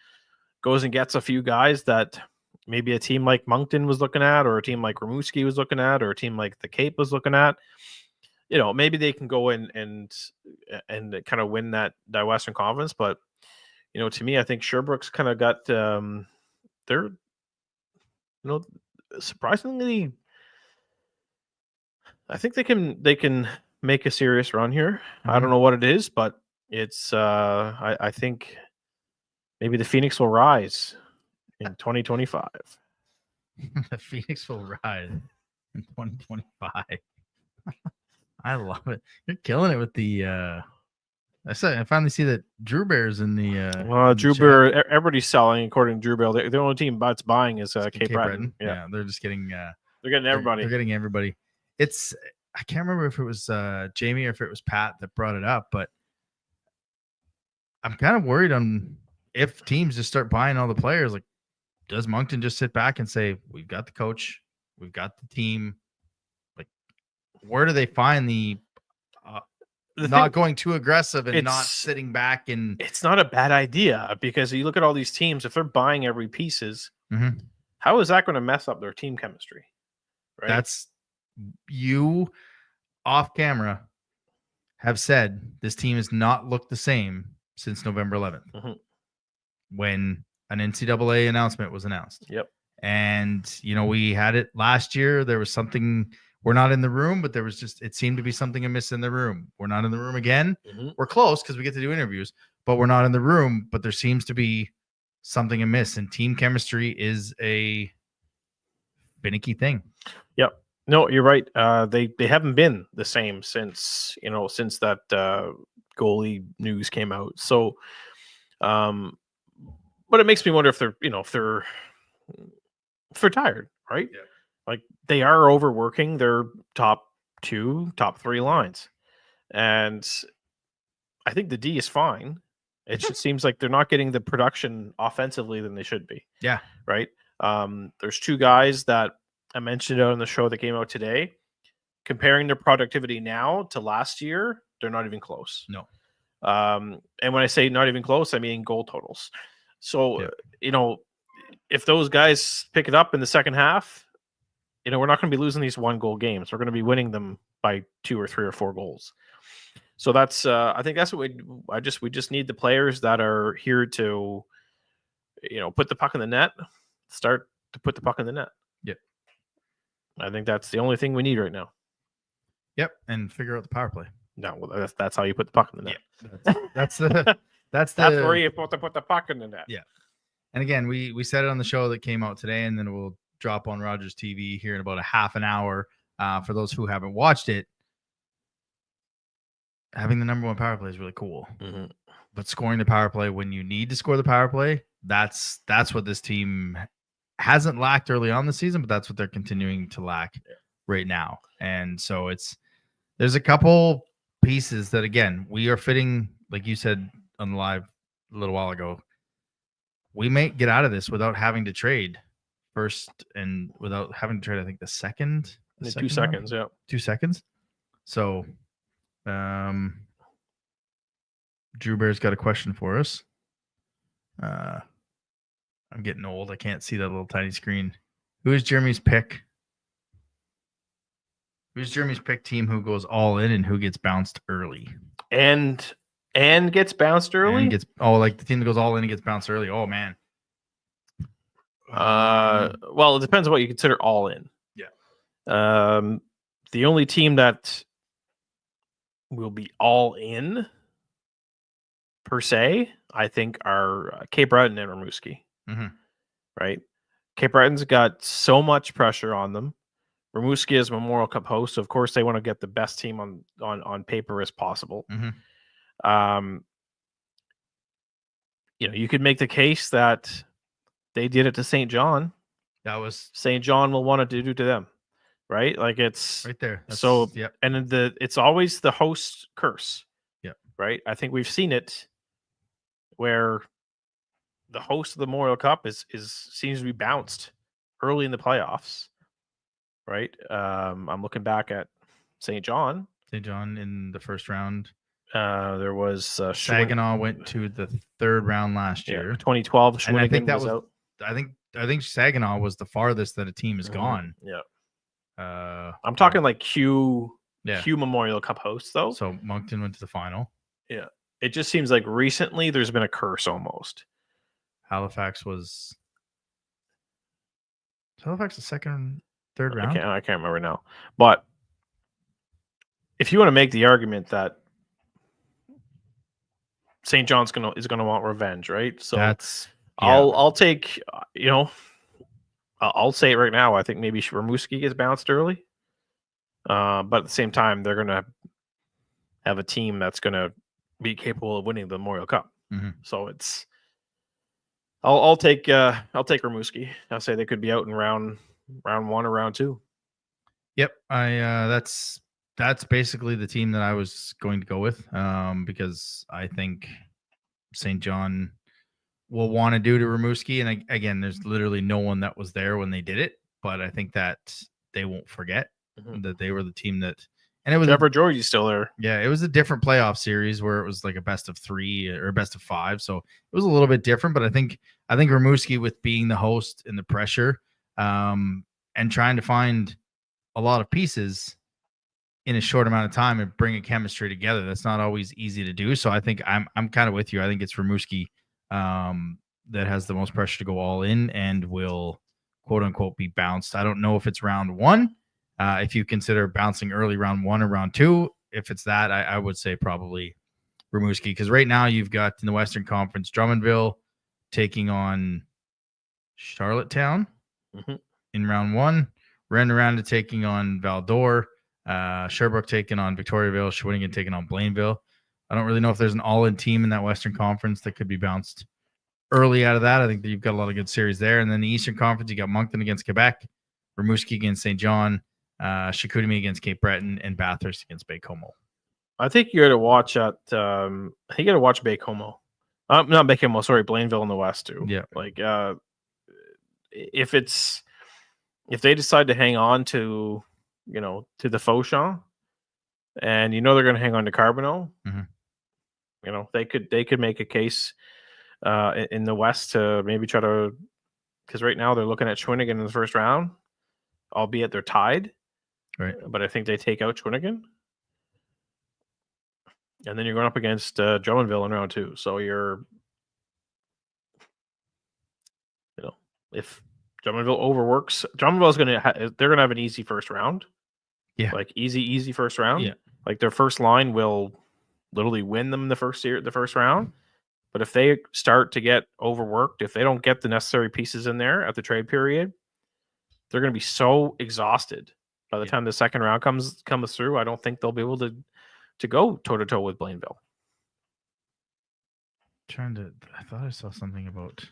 goes and gets a few guys that maybe a team like Moncton was looking at, or a team like Rimouski was looking at, or a team like the Cape was looking at, maybe they can go in and kind of win that Western Conference. But to me, I think Sherbrooke's kind of got they're surprisingly, I think they can make a serious run here. I don't know what it is, but it's I think maybe the Phoenix will rise in 2025. The Phoenix will rise in 2025. I love it. You're killing it with the I finally see that Drew Bear's in the Drew Bear, everybody's selling according to Drew Bear. The only team that's buying is Cape Breton. Yeah, they're just getting they're getting everybody. They're getting everybody. It's I can't remember if it was Jamie or if it was Pat that brought it up, but I'm kind of worried on if teams just start buying all the players. Like, does Moncton just sit back and say, "We've got the coach, we've got the team"? Like, where do they find the not going too aggressive and not sitting back? And it's not a bad idea because you look at all these teams. If they're buying every pieces, how is that going to mess up their team chemistry? Right? That's you off camera have said this team has not looked the same since November 11th when an NCAA announcement was announced. Yep. And, we had it last year. There was something, we're not in the room, but there was it seemed to be something amiss in the room. We're not in the room again. We're close because we get to do interviews, but we're not in the room, but there seems to be something amiss, and team chemistry is a finicky thing. Yep. No, you're right. They haven't been the same since that goalie news came out. So, but it makes me wonder if they're tired, right? Yeah. Like they are overworking their top 3 lines, and I think the D is fine. It just seems like they're not getting the production offensively than they should be. Yeah. Right. There's 2 guys that I mentioned on the show that came out today. Comparing their productivity now to last year, they're not even close. No. And when I say not even close, I mean goal totals. So, if those guys pick it up in the second half, we're not going to be losing these 1-goal games. We're going to be winning them by 2 or 3 or 4 goals. So that's, I think that's what we just need the players that are here to, put the puck in the net, start to put the puck in the net. Yep. I think that's the only thing we need right now. Yep. And figure out the power play. No, well, that's how you put the puck in the net. Yeah. That's that's where you put the puck in the net. Yeah. And again, we said it on the show that came out today, and then we'll drop on Rogers TV here in about a half an hour. For those who haven't watched it, having the number 1 power play is really cool. But scoring the power play when you need to score the power play, that's what this team hasn't lacked early on the season, but that's what they're continuing to lack right now. And so there's a couple pieces that, again, we are fitting, like you said on the live a little while ago, we may get out of this without having to trade first and without having to trade, I think, the second 2 seconds. Yeah. 2 seconds. So, Drew Bear's got a question for us. I'm getting old. I can't see that little tiny screen. Who is Jeremy's pick? Who's Jeremy's pick team who goes all in and who gets bounced early? And gets bounced early? Like the team that goes all in and gets bounced early. Oh, man. Well, it depends on what you consider all in. Yeah. The only team that will be all in per se, I think, are Cape Breton and Rimouski. Right? Cape Breton's got so much pressure on them. Rimouski is Memorial Cup host, so of course they want to get the best team on paper as possible. You could make the case that they did it to St. John. That was St. John will want to do to them, right? Like it's right there. Yep. And it's always the host curse. Yep. Right. I think we've seen it where the host of the Memorial Cup seems to be bounced early in the playoffs. Right. I'm looking back at St. John. St. John in the first round. There was Saginaw went to the 3rd round last year. 2012. And I think that was out. I think Saginaw was the farthest that a team has gone. Yeah. I'm talking like Q Memorial Cup hosts though. So Moncton went to the final. Yeah. It just seems like recently there's been a curse almost. Halifax was Halifax the second, third round. I can't remember now. But if you want to make the argument that St. John's is gonna want revenge, right? So I'll take, I'll say it right now. I think maybe Rimouski gets bounced early, but at the same time, they're gonna have a team that's gonna be capable of winning the Memorial Cup. Mm-hmm. So it's I'll take Rimouski. I'll say they could be out in round 1 or round 2. Yep, that's basically the team that I was going to go with, because I think St. John will want to do to Rimouski, and again, there's literally no one that was there when they did it, but I think that they won't forget that they were the team that, and it was Trevor Georgie's still there. Yeah, it was a different playoff series where it was like a best of 3 or a best of 5, so it was a little bit different. But I think Rimouski, with being the host and the pressure, and trying to find a lot of pieces in a short amount of time and bring a chemistry together, that's not always easy to do. So I think I'm kind of with you. I think it's Rimouski that has the most pressure to go all in and will, quote unquote, be bounced. I don't know if it's round 1. If you consider bouncing early, round 1 or round 2, if it's that, I would say probably Rimouski, because right now you've got in the Western Conference Drummondville taking on Charlottetown in round 1, Rouyn-Noranda taking on Val-d'Or, Sherbrooke taking on Victoriaville, Shawinigan taking on Blainville. I don't really know if there's an all-in team in that Western Conference that could be bounced early out of that. I think that you've got a lot of good series there. And then the Eastern Conference, you got Moncton against Quebec, Rimouski against St. John, Chicoutimi against Cape Breton, and Bathurst against Baie-Comeau. I think you got to watch at. I think you got to watch Baie-Comeau. Not Baie-Comeau. Sorry, Blainville in the West too. Yeah, like if they decide to hang on to to the Fauchon, and they're going to hang on to Carbonneau, they could make a case in the West to maybe try to, because right now they're looking at Shawinigan in the first round, albeit they're tied. Right. But I think they take out Shawinigan. And then you're going up against Drummondville in round 2. So if Drummondville overworks, Drummondville's they're going to have an easy first round. Yeah. Like easy first round. Yeah. Like their first line will literally win them the first round. But if they start to get overworked, if they don't get the necessary pieces in there at the trade period, they're going to be so exhausted by the time the second round comes through. I don't think they'll be able to go toe-to-toe with Blainville. I thought I saw something about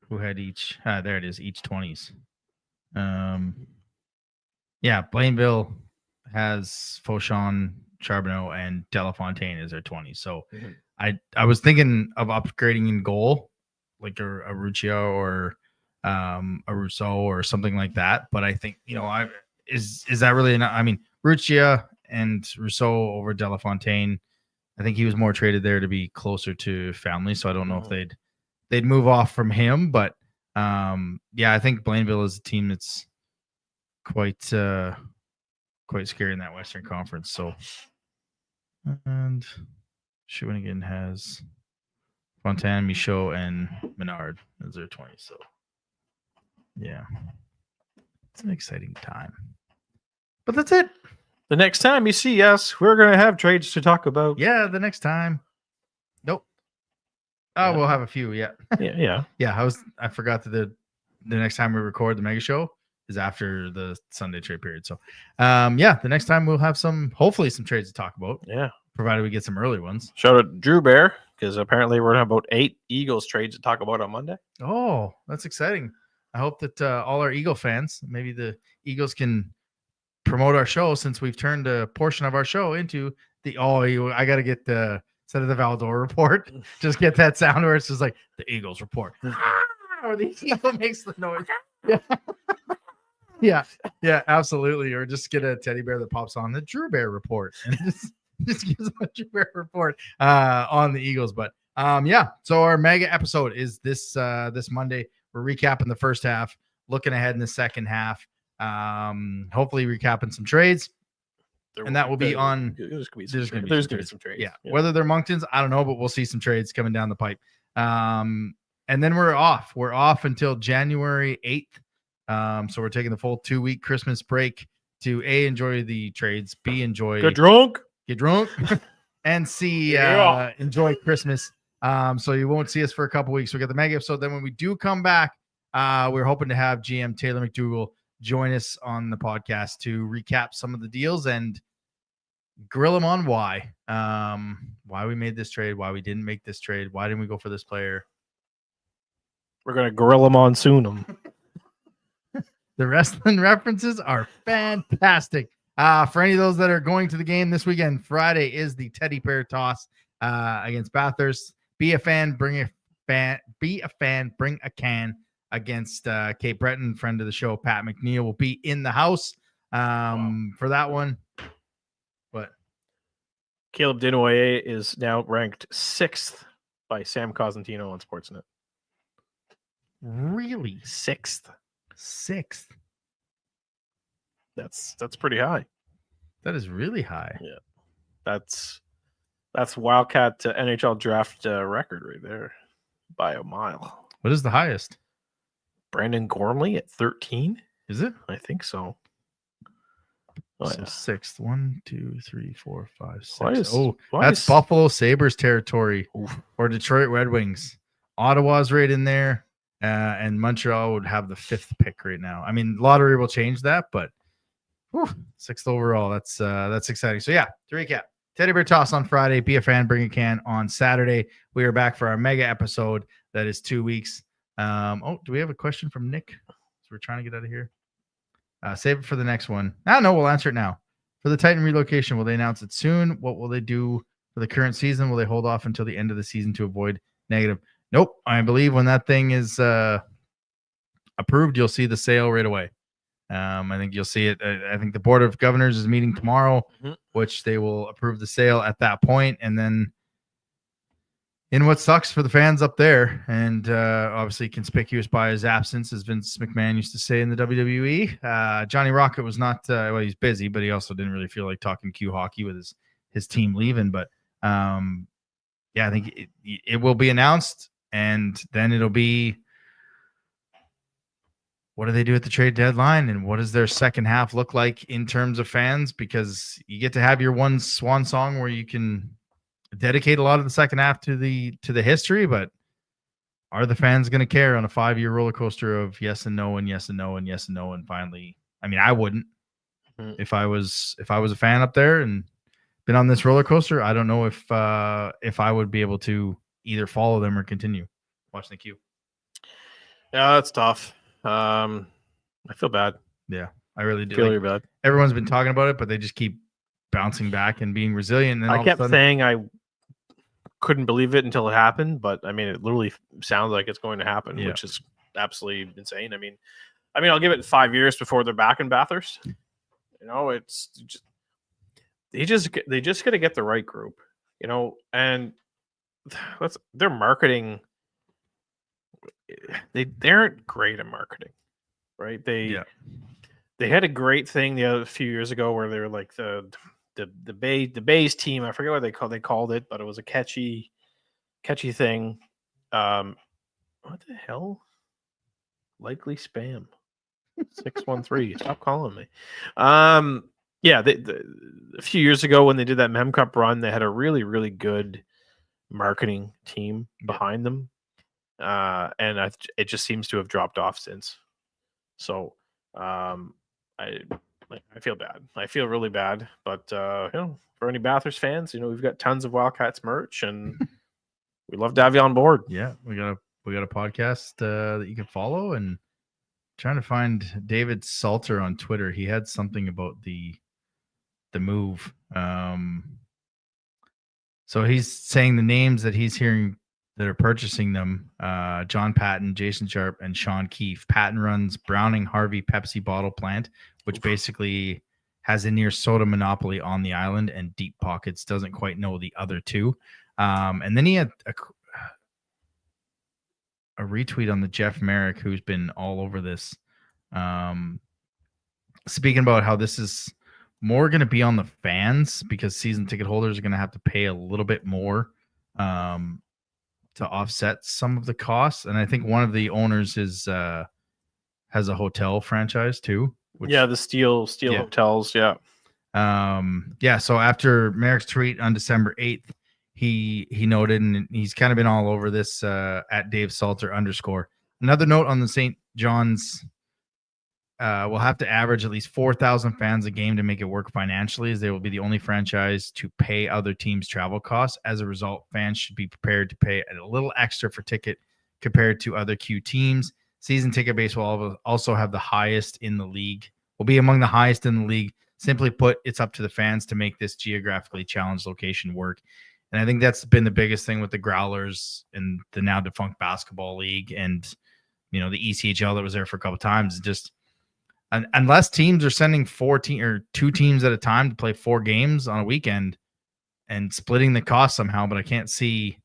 who had each. There it is, each 20s. Blainville has Fauchon, Charbonneau, and Delafontaine as their 20s. So I was thinking of upgrading in goal, like a Ruccia or a Rousseau or something like that. But I think, is that really enough? I mean, Ruccia and Rousseau over Delafontaine, I think he was more traded there to be closer to family. So I don't know if they'd move off from him. But I think Blainville is a team that's quite scary in that Western Conference. So, and Shawinigan has Fontaine, Michaud, and Menard as their 20. So, yeah, it's an exciting time. But that's it. The next time you see us, we're going to have trades to talk about. Yeah, the next time. Nope. Oh, we'll have a few. Yeah. Yeah. I forgot that the next time we record the mega show is after the Sunday trade period. So, the next time we'll have hopefully some trades to talk about. Yeah. Provided we get some early ones. Shout out Drew Bear, because apparently we're going to have about 8 Eagles trades to talk about on Monday. Oh, that's exciting. I hope that all our Eagle fans, maybe the Eagles can promote our show, since we've turned a portion of our show into I got to get the, instead of the Val-d'Or report, just get that sound where it's just like the Eagles report. Or the Eagle makes the noise. Yeah. Yeah, absolutely. Or just get a teddy bear that pops on the Drew Bear report and just gives them a Drew Bear report on the Eagles. But so our mega episode is this Monday. We're recapping the first half, looking ahead in the second half. Hopefully recapping some trades, and that will be on. There's going to be some trades. Yeah, whether they're Monktons, I don't know, but we'll see some trades coming down the pipe. And then we're off. We're off until January 8th. So we're taking the full 2-week Christmas break to A, enjoy the trades, B, enjoy Get drunk, and C, enjoy Christmas. So you won't see us for a couple weeks. We'll get the mega episode. Then when we do come back, we're hoping to have GM Taylor McDougall join us on the podcast to recap some of the deals and grill him on why we made this trade, why we didn't make this trade, why didn't we go for this player. We're gonna grill him on soon. The wrestling references are fantastic. For any of those that are going to the game this weekend, Friday is the teddy bear toss against Bathurst. Be a fan, bring a fan. Be a fan, bring a can against Cape Breton. Friend of the show, Pat McNeil, will be in the house for that one. But Caleb Dinwiddie is now ranked 6th by Sam Cosentino on Sportsnet. Really? 6th. That's pretty high. That is really high. Yeah. That's Wildcat NHL draft record right there by a mile. What is the highest? Brandon Gormley at 13. Is it? I think so. Oh, so 6th. 1, 2, 3, 4, 5, 6. Why That's is Buffalo Sabres territory. Oof. Or Detroit Red Wings. Ottawa's right in there. And Montreal would have the 5th pick right now. I mean, lottery will change that, but 6th overall. That's exciting. So yeah, to recap, teddy bear toss on Friday. Be a fan, bring a can on Saturday. We are back for our mega episode. That is 2 weeks. Do we have a question from Nick? So we're trying to get out of here. Save it for the next one. No, we'll answer it now. For the Titan relocation, will they announce it soon? What will they do for the current season? Will they hold off until the end of the season to avoid negative? Nope. I believe when that thing is approved, you'll see the sale right away. I think you'll see it. I think the Board of Governors is meeting tomorrow, which they will approve the sale at that point. And then in what sucks for the fans up there, and obviously conspicuous by his absence, as Vince McMahon used to say in the WWE, Johnny Rocket was not, he's busy, but he also didn't really feel like talking Q hockey with his team leaving. But I think it will be announced, and then it'll be, what do they do at the trade deadline, and what does their second half look like in terms of fans? Because you get to have your one swan song where you can dedicate a lot of the second half to the history, but are the fans going to care on a 5-year roller coaster of yes and no and yes and no and yes and no? And finally, I mean, I wouldn't if I was a fan up there and been on this roller coaster. I don't know if I would be able to either follow them or continue watching the Q. Yeah, that's tough. I feel bad. Yeah, I really do. Feel really bad. Everyone's been talking about it, but they just keep bouncing back and being resilient. And I kept saying I couldn't believe it until it happened, but I mean, it literally sounds like it's going to happen, which is absolutely insane. I mean, I'll give it 5 years before they're back in Bathurst. It's just, they just got to get the right group, and their marketing. They aren't great at marketing, right? They had a great thing a few years ago where they were like the Bays team. I forget what they called it, but it was a catchy thing. What the hell? Likely spam. 613. Stop calling me. A few years ago when they did that Mem Cup run, they had a really, really good marketing team behind them. And it just seems to have dropped off since. So I feel bad. I feel really bad. But for any Bathurst fans, we've got tons of Wildcats merch, and we'd love to have you on board. Yeah, we got a podcast that you can follow, and trying to find David Salter on Twitter. He had something about the move. So he's saying the names that he's hearing that are purchasing them: John Patton, Jason Sharp, and Sean Keefe. Patton runs Browning Harvey Pepsi bottle plant, which basically has a near soda monopoly on the island, and Deep Pockets doesn't quite know the other two. And then he had a retweet on the Jeff Merrick, who's been all over this, speaking about how this is more going to be on the fans because season ticket holders are going to have to pay a little bit more offset some of the costs. And I think one of the owners is has a hotel franchise too. The Steel Hotels. Yeah. So after Merrick's tweet on December 8th, he noted, and he's kind of been all over this at Dave Salter _. Another note on the St. John's, will have to average at least 4,000 fans a game to make it work financially, as they will be the only franchise to pay other teams' travel costs. As a result, fans should be prepared to pay a little extra for ticket compared to other Q teams. Season ticket base will also have the highest in the league, will be among the highest in the league. Simply put, it's up to the fans to make this geographically challenged location work. And I think that's been the biggest thing with the Growlers and the now defunct basketball league, and the ECHL that was there for a couple of times. Just unless teams are sending 2 teams at a time to play 4 games on a weekend and splitting the cost somehow, but I can't see,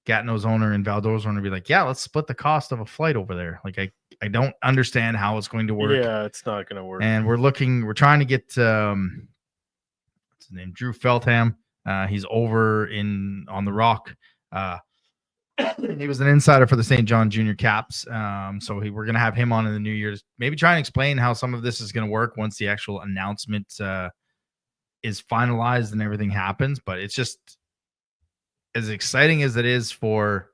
Gatineau's owner and Valdor's owner be like, yeah, let's split the cost of a flight over there. Like I don't understand how it's going to work. Yeah, it's not going to work. And we're trying to get what's his name, Drew Feltham. He's over on the Rock. He was an insider for the St. John Junior Caps. So we're going to have him on in the New Year's, maybe try and explain how some of this is going to work once the actual announcement is finalized and everything happens. But it's just as exciting as it is for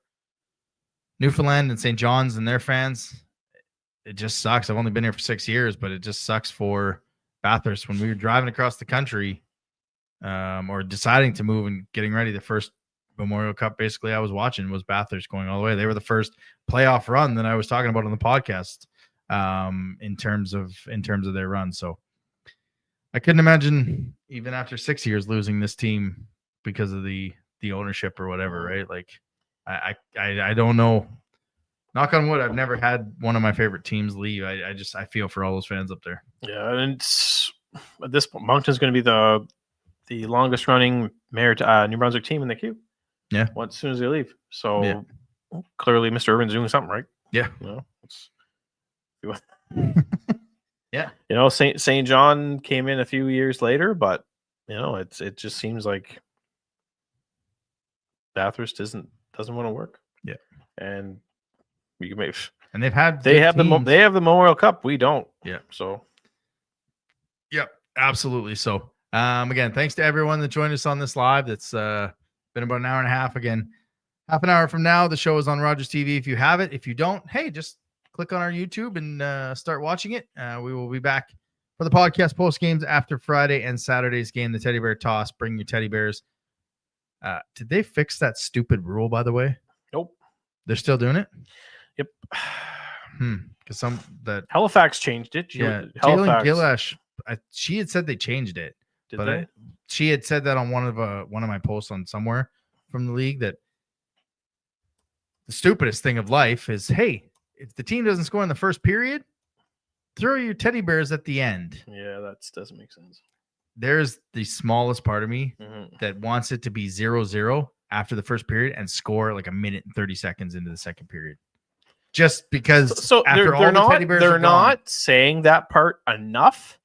Newfoundland and St. John's and their fans. It just sucks. I've only been here for 6 years, but it just sucks for Bathurst. When we were driving across the country, or deciding to move and getting ready, the first Memorial Cup basically I was watching was Bathurst going all the way. They were the first playoff run that I was talking about on the podcast, in terms of their run. So I couldn't imagine, even after 6 years, losing this team because of the ownership or whatever, right? Like I don't know. Knock on wood, I've never had one of my favorite teams leave. I feel for all those fans up there. Yeah, and at this point, Moncton's going to be the longest running New Brunswick team in the Q. Yeah. As soon as they leave. So clearly Mr. Urban's doing something right. Yeah. Yeah. St. John came in a few years later, but it just seems like Bathurst doesn't want to work. Yeah. And you can and they have the Memorial Cup. We don't. Yeah. So. Yep. Absolutely. So again, thanks to everyone that joined us on this live. That's been about an hour and a half. Again, half an hour from now, the show is on Rogers TV. If you have it, if you don't, hey, just click on our YouTube and start watching it. We will be back for the podcast post games after Friday and Saturday's game, the Teddy Bear Toss. Bring your teddy bears. Did they fix that stupid rule, by the way? Nope. They're still doing it? Yep. Because Halifax changed it. Jalen Gillash, she had said they changed it. Did they? She had said that on one of my posts on somewhere from the league, that the stupidest thing of life is, hey, if the team doesn't score in the first period, throw your teddy bears at the end. Yeah, that doesn't make sense. There's the smallest part of me that wants it to be 0-0 after the first period and score like a minute and 30 seconds into the second period. Just because they're not saying that part enough.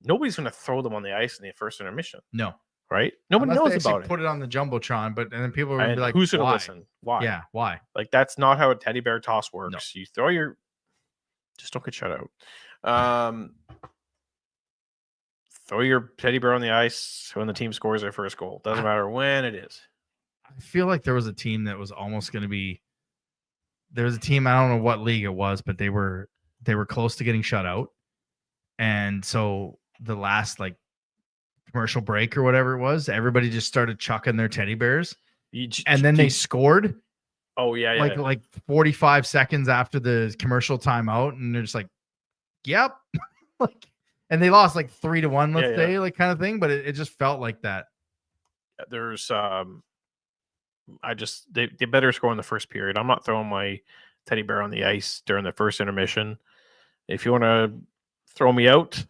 Nobody's going to throw them on the ice in the first intermission. No. Right? Nobody knows about it. Put it on the Jumbotron, and then people are going to be like, who's going to listen? Why? Yeah, why? Like, that's not how a teddy bear toss works. No. You throw just don't get shut out. Throw your teddy bear on the ice when the team scores their first goal. Doesn't matter when it is. I feel like there was a team that was almost going to be. There was a team, I don't know what league it was, but they were close to getting shut out, and so the last commercial break or whatever it was, everybody just started chucking their teddy bears, and then they scored. Oh yeah, like 45 seconds after the commercial timeout, and they're just like, "Yep," and they lost 3-1, let's say, kind of thing. But it just felt like that. There's they better score in the first period. I'm not throwing my teddy bear on the ice during the first intermission. If you want to throw me out,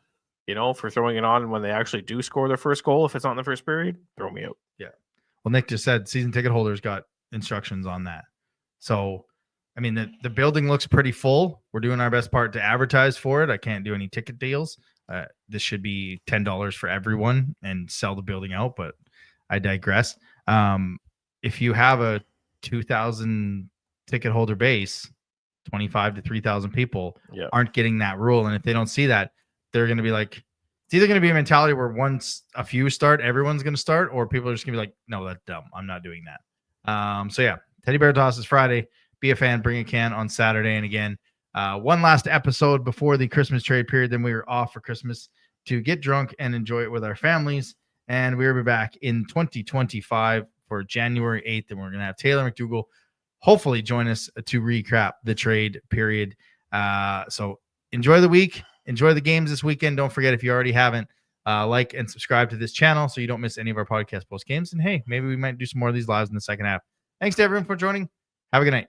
for throwing it on when they actually do score their first goal, if it's not in the first period, throw me out. Yeah. Well, Nick just said season ticket holders got instructions on that. So, I mean, the building looks pretty full. We're doing our best part to advertise for it. I can't do any ticket deals. This should be $10 for everyone and sell the building out, but I digress. If you have a 2,000 ticket holder base, 25 to 3,000 people Yeah. aren't getting that rule. And if they don't see that, they're going to be like, it's either going to be a mentality where once a few start, everyone's going to start, or people are just going to be like, no, that's dumb. I'm not doing that. So yeah, Teddy Bear Toss is Friday. Be a fan, bring a can on Saturday. And again, one last episode before the Christmas trade period. Then we are off for Christmas to get drunk and enjoy it with our families. And we will be back in 2025 for January 8th. And we're going to have Taylor McDougall hopefully join us to recap the trade period. So enjoy the week. Enjoy the games this weekend. Don't forget, if you already haven't, like and subscribe to this channel so you don't miss any of our podcast post games. And hey, maybe we might do some more of these lives in the second half. Thanks to everyone for joining. Have a good night.